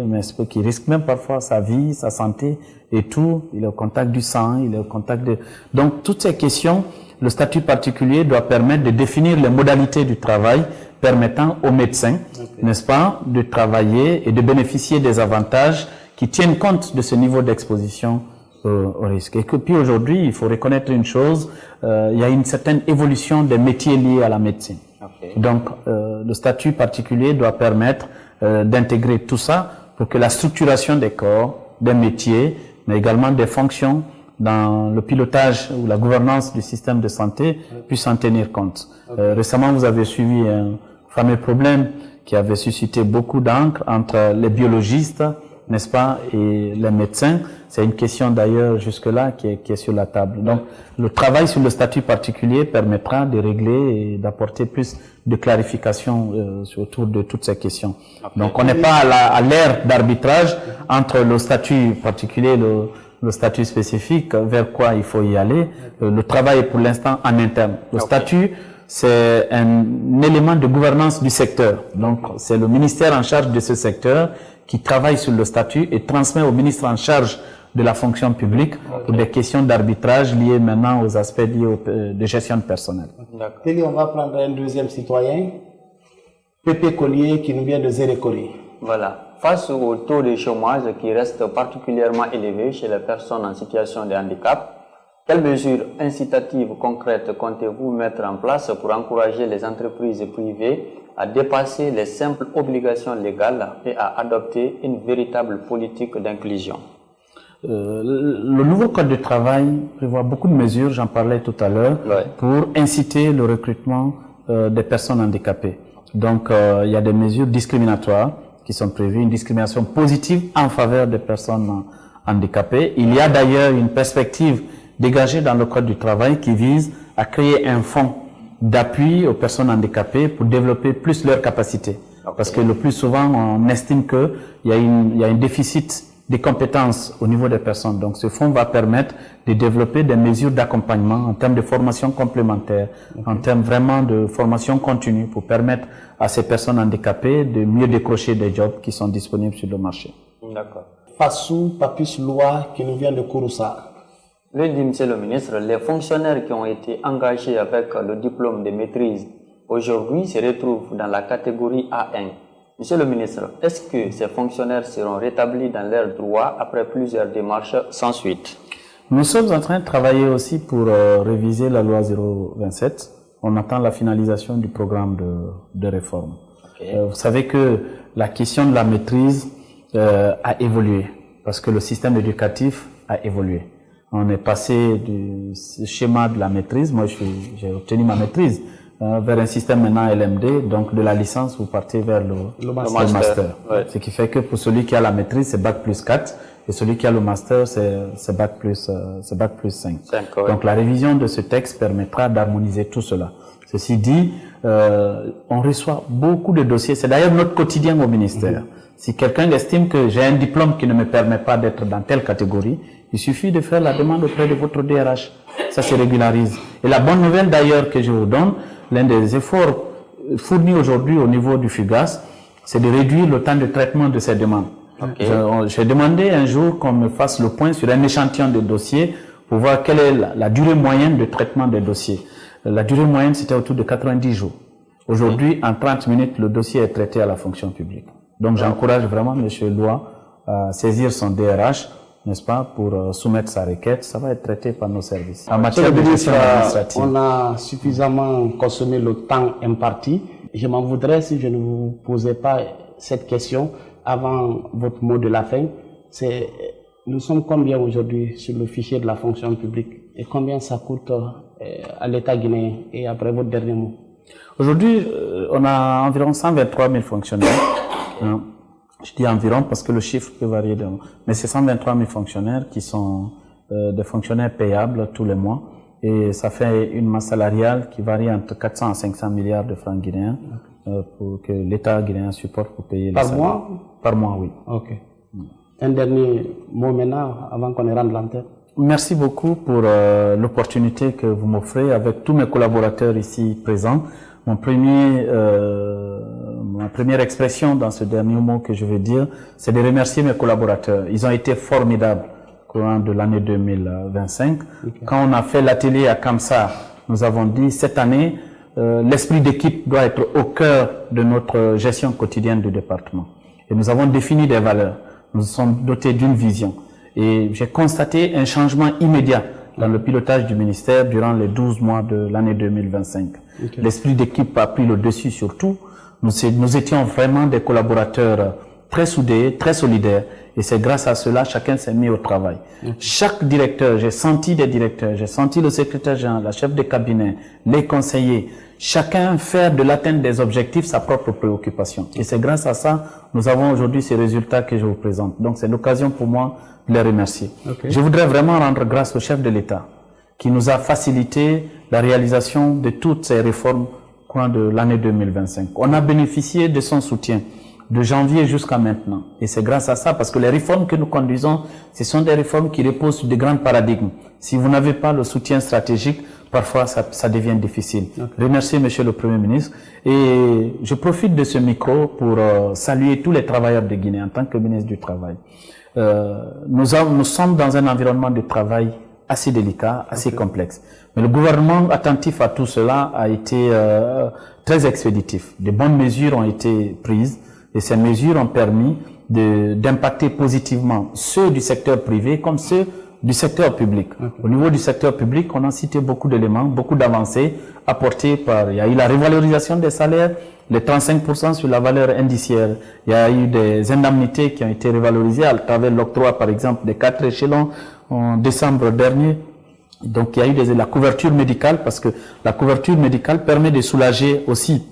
qui risquent même parfois sa vie, sa santé et tout. Il est au contact du sang, il est au contact de... Donc toutes ces questions, le statut particulier doit permettre de définir les modalités du travail permettant aux médecins, n'est-ce pas, de travailler et de bénéficier des avantages qui tiennent compte de ce niveau d'exposition au risque. Et que puis aujourd'hui, il faut reconnaître une chose, il y a une certaine évolution des métiers liés à la médecine. Donc, le statut particulier doit permettre d'intégrer tout ça pour que la structuration des corps, des métiers, mais également des fonctions dans le pilotage ou la gouvernance du système de santé puisse en tenir compte. Récemment, vous avez suivi un fameux problème qui avait suscité beaucoup d'encre entre les biologistes, n'est-ce pas, et les médecins. C'est une question d'ailleurs jusque-là qui est sur la table. Donc, le travail sur le statut particulier permettra de régler et d'apporter plus de clarification autour de toutes ces questions. Donc, on n'est pas à l'ère d'arbitrage entre le statut particulier et le statut spécifique, vers quoi il faut y aller. Le travail est pour l'instant en interne. Le statut, c'est un élément de gouvernance du secteur. Donc, c'est le ministère en charge de ce secteur qui travaille sur le statut et transmet au ministre en charge de la fonction publique pour des questions d'arbitrage liées maintenant aux aspects liés de gestion de personnel. Téli, on va prendre un deuxième citoyen, Pépé Collier, qui nous vient de Zérékori. Voilà. Face au taux de chômage qui reste particulièrement élevé chez les personnes en situation de handicap, quelles mesures incitatives concrètes comptez-vous mettre en place pour encourager les entreprises privées à dépasser les simples obligations légales et à adopter une véritable politique d'inclusion? Le nouveau code du travail prévoit beaucoup de mesures, j'en parlais tout à l'heure, pour inciter le recrutement des personnes handicapées. Donc, il y a des mesures discriminatoires qui sont prévues, une discrimination positive en faveur des personnes handicapées. Il y a d'ailleurs une perspective dégagée dans le code du travail qui vise à créer un fonds d'appui aux personnes handicapées pour développer plus leurs capacités. Parce que le plus souvent, on estime qu'il y a un déficit des compétences au niveau des personnes. Donc, ce fonds va permettre de développer des mesures d'accompagnement en termes de formation complémentaire, en termes vraiment de formation continue pour permettre à ces personnes handicapées de mieux décrocher des jobs qui sont disponibles sur le marché. D'accord. Fassou Papus Loa, qui nous vient de Kouroussa. Lundi, Monsieur le ministre, les fonctionnaires qui ont été engagés avec le diplôme de maîtrise aujourd'hui se retrouvent dans la catégorie A1. Monsieur le ministre, est-ce que ces fonctionnaires seront rétablis dans leurs droits après plusieurs démarches sans suite? Nous sommes en train de travailler aussi pour réviser la loi 027. On attend la finalisation du programme de réforme. Vous savez que la question de la maîtrise a évolué parce que le système éducatif a évolué. On est passé du schéma de la maîtrise, moi j'ai obtenu ma maîtrise, vers un système maintenant LMD, donc de la licence vous partez vers le master. Ce qui fait que pour celui qui a la maîtrise c'est Bac plus 4 et celui qui a le master c'est Bac plus 5. Donc la révision de ce texte permettra d'harmoniser tout cela. Ceci dit, on reçoit beaucoup de dossiers, c'est d'ailleurs notre quotidien au ministère. Si quelqu'un estime que j'ai un diplôme qui ne me permet pas d'être dans telle catégorie, il suffit de faire la demande auprès de votre DRH. Ça se régularise. Et la bonne nouvelle d'ailleurs que je vous donne, l'un des efforts fournis aujourd'hui au niveau du FUGAS, c'est de réduire le temps de traitement de ces demandes. J'ai demandé un jour qu'on me fasse le point sur un échantillon de dossiers pour voir quelle est la durée moyenne de traitement des dossiers. la durée moyenne, c'était autour de 90 jours. Aujourd'hui, en 30 minutes, le dossier est traité à la fonction publique. Donc, j'encourage vraiment M. Loua à saisir son DRH, n'est-ce pas, pour soumettre sa requête. Ça va être traité par nos services. En matière de gestion administrative, on a suffisamment consommé le temps imparti. Je m'en voudrais si je ne vous posais pas cette question avant votre mot de la fin. Nous sommes combien aujourd'hui sur le fichier de la fonction publique et combien ça coûte à l'État guinéen? Et après votre dernier mot. Aujourd'hui, on a environ 123 000 fonctionnaires. Je dis environ parce que le chiffre peut varier. Mais c'est 123 000 fonctionnaires qui sont des fonctionnaires payables tous les mois. Et ça fait une masse salariale qui varie entre 400 à 500 milliards de francs guinéens pour que l'État guinéen supporte pour payer les salaires. Par mois? Par mois, oui. Ok. Un dernier mot maintenant avant qu'on rende l'antenne. Merci beaucoup pour l'opportunité que vous m'offrez avec tous mes collaborateurs ici présents. Ma première expression dans ce dernier mot que je veux dire, c'est de remercier mes collaborateurs. Ils ont été formidables au courant de l'année 2025. Okay. Quand on a fait l'atelier à Kamsa, nous avons dit cette année, l'esprit d'équipe doit être au cœur de notre gestion quotidienne du département. Et nous avons défini des valeurs. Nous sommes dotés d'une vision. Et j'ai constaté un changement immédiat dans le pilotage du ministère durant les 12 mois de l'année 2025. Okay. L'esprit d'équipe a pris le dessus sur tout. Nous étions vraiment des collaborateurs très soudés, très solidaires. Et c'est grâce à cela, chacun s'est mis au travail. Okay. Chaque directeur, j'ai senti des directeurs, j'ai senti le secrétaire général, la chef de cabinet, les conseillers, chacun faire de l'atteinte des objectifs sa propre préoccupation. Et c'est grâce à ça, nous avons aujourd'hui ces résultats que je vous présente. Donc c'est l'occasion pour moi de les remercier. Okay. Je voudrais vraiment rendre grâce au chef de l'État qui nous a facilité la réalisation de toutes ces réformes au cours de l'année 2025. On a bénéficié de son soutien de janvier jusqu'à maintenant. Et c'est grâce à ça, parce que les réformes que nous conduisons, ce sont des réformes qui reposent sur de grands paradigmes. Si vous n'avez pas le soutien stratégique, parfois ça devient difficile. Okay. Remercier Monsieur le Premier ministre. Et je profite de ce micro pour saluer tous les travailleurs de Guinée en tant que ministre du Travail. Nous sommes dans un environnement de travail assez délicat, assez complexe. Mais le gouvernement, attentif à tout cela, a été très expéditif. De bonnes mesures ont été prises et ces mesures ont permis d'impacter positivement ceux du secteur privé comme ceux du secteur public. Au niveau du secteur public, on a cité beaucoup d'éléments, beaucoup d'avancées apportées par... Il y a eu la revalorisation des salaires, les 35% sur la valeur indiciaire. Il y a eu des indemnités qui ont été revalorisées à travers l'octroi, par exemple, des 4 échelons en décembre dernier. Donc, il y a eu la couverture médicale, parce que la couverture médicale permet de soulager aussi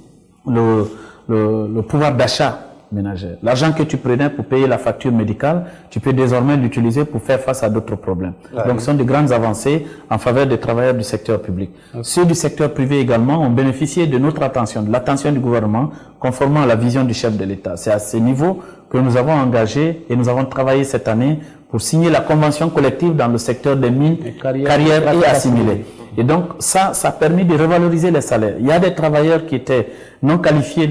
le pouvoir d'achat ménagère. L'argent que tu prenais pour payer la facture médicale, tu peux désormais l'utiliser pour faire face à d'autres problèmes. Ouais. Donc, ce sont de grandes avancées en faveur des travailleurs du secteur public. Okay. Ceux du secteur privé également ont bénéficié de notre attention, de l'attention du gouvernement, conformément à la vision du chef de l'État. C'est à ce niveau que nous avons engagé et nous avons travaillé cette année pour signer la convention collective dans le secteur des mines, carrières et assimilés. Et donc, ça a permis de revaloriser les salaires. Il y a des travailleurs qui étaient non qualifiés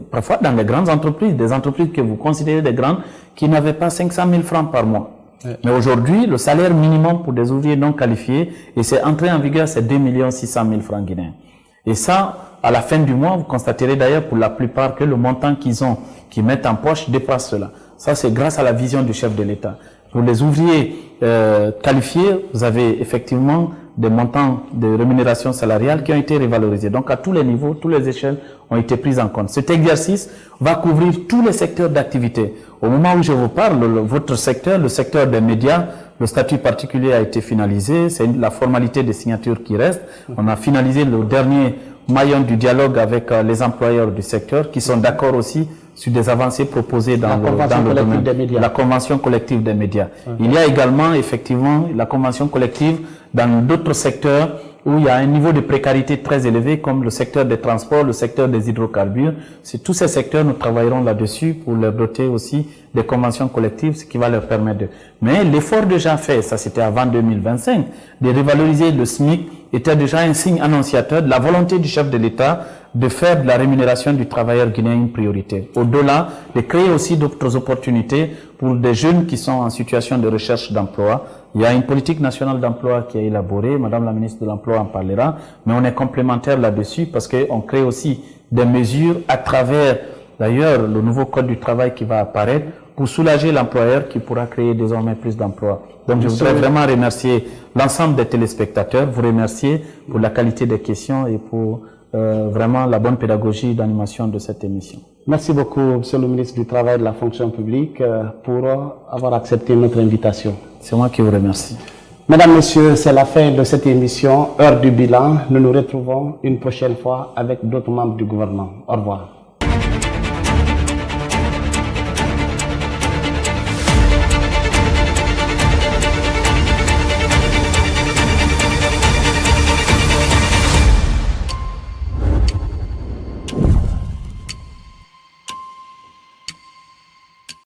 parfois dans les grandes entreprises, des entreprises que vous considérez des grandes, qui n'avaient pas 500 000 francs par mois. Ouais. Mais aujourd'hui, le salaire minimum pour des ouvriers non qualifiés, et c'est entré en vigueur, c'est 2 600 000 francs guinéens. Et ça, à la fin du mois, vous constaterez d'ailleurs pour la plupart que le montant qu'ils mettent en poche dépasse cela. Ça, c'est grâce à la vision du chef de l'État. Pour les ouvriers qualifiés, vous avez effectivement des montants de rémunération salariale qui ont été revalorisés. Donc, à tous les niveaux, toutes les échelles ont été prises en compte. Cet exercice va couvrir tous les secteurs d'activité. Au moment où je vous parle, votre secteur, le secteur des médias, le statut particulier a été finalisé. C'est la formalité des signatures qui reste. On a finalisé le dernier maillon du dialogue avec les employeurs du secteur qui sont d'accord aussi sur des avancées proposées dans le domaine de la convention collective des médias. Okay. Il y a également effectivement la convention collective dans d'autres secteurs où il y a un niveau de précarité très élevé comme le secteur des transports, le secteur des hydrocarbures. C'est tous ces secteurs, nous travaillerons là-dessus pour leur doter aussi des conventions collectives, ce qui va leur permettre de... Mais l'effort déjà fait, ça c'était avant 2025, de revaloriser le SMIC était déjà un signe annonciateur de la volonté du chef de l'État de faire de la rémunération du travailleur guinéen une priorité. Au-delà, de créer aussi d'autres opportunités pour des jeunes qui sont en situation de recherche d'emploi Il y a une politique nationale d'emploi qui est élaborée, Madame la ministre de l'Emploi en parlera, mais on est complémentaire là-dessus parce qu'on crée aussi des mesures à travers, d'ailleurs, le nouveau code du travail qui va apparaître pour soulager l'employeur qui pourra créer désormais plus d'emplois. Donc je voudrais vraiment remercier l'ensemble des téléspectateurs, vous remercier pour la qualité des questions et pour vraiment la bonne pédagogie d'animation de cette émission. Merci beaucoup, Monsieur le ministre du Travail et de la Fonction publique, pour avoir accepté notre invitation. C'est moi qui vous remercie. Mesdames, Messieurs, c'est la fin de cette émission, Heure du bilan. Nous nous retrouvons une prochaine fois avec d'autres membres du gouvernement. Au revoir.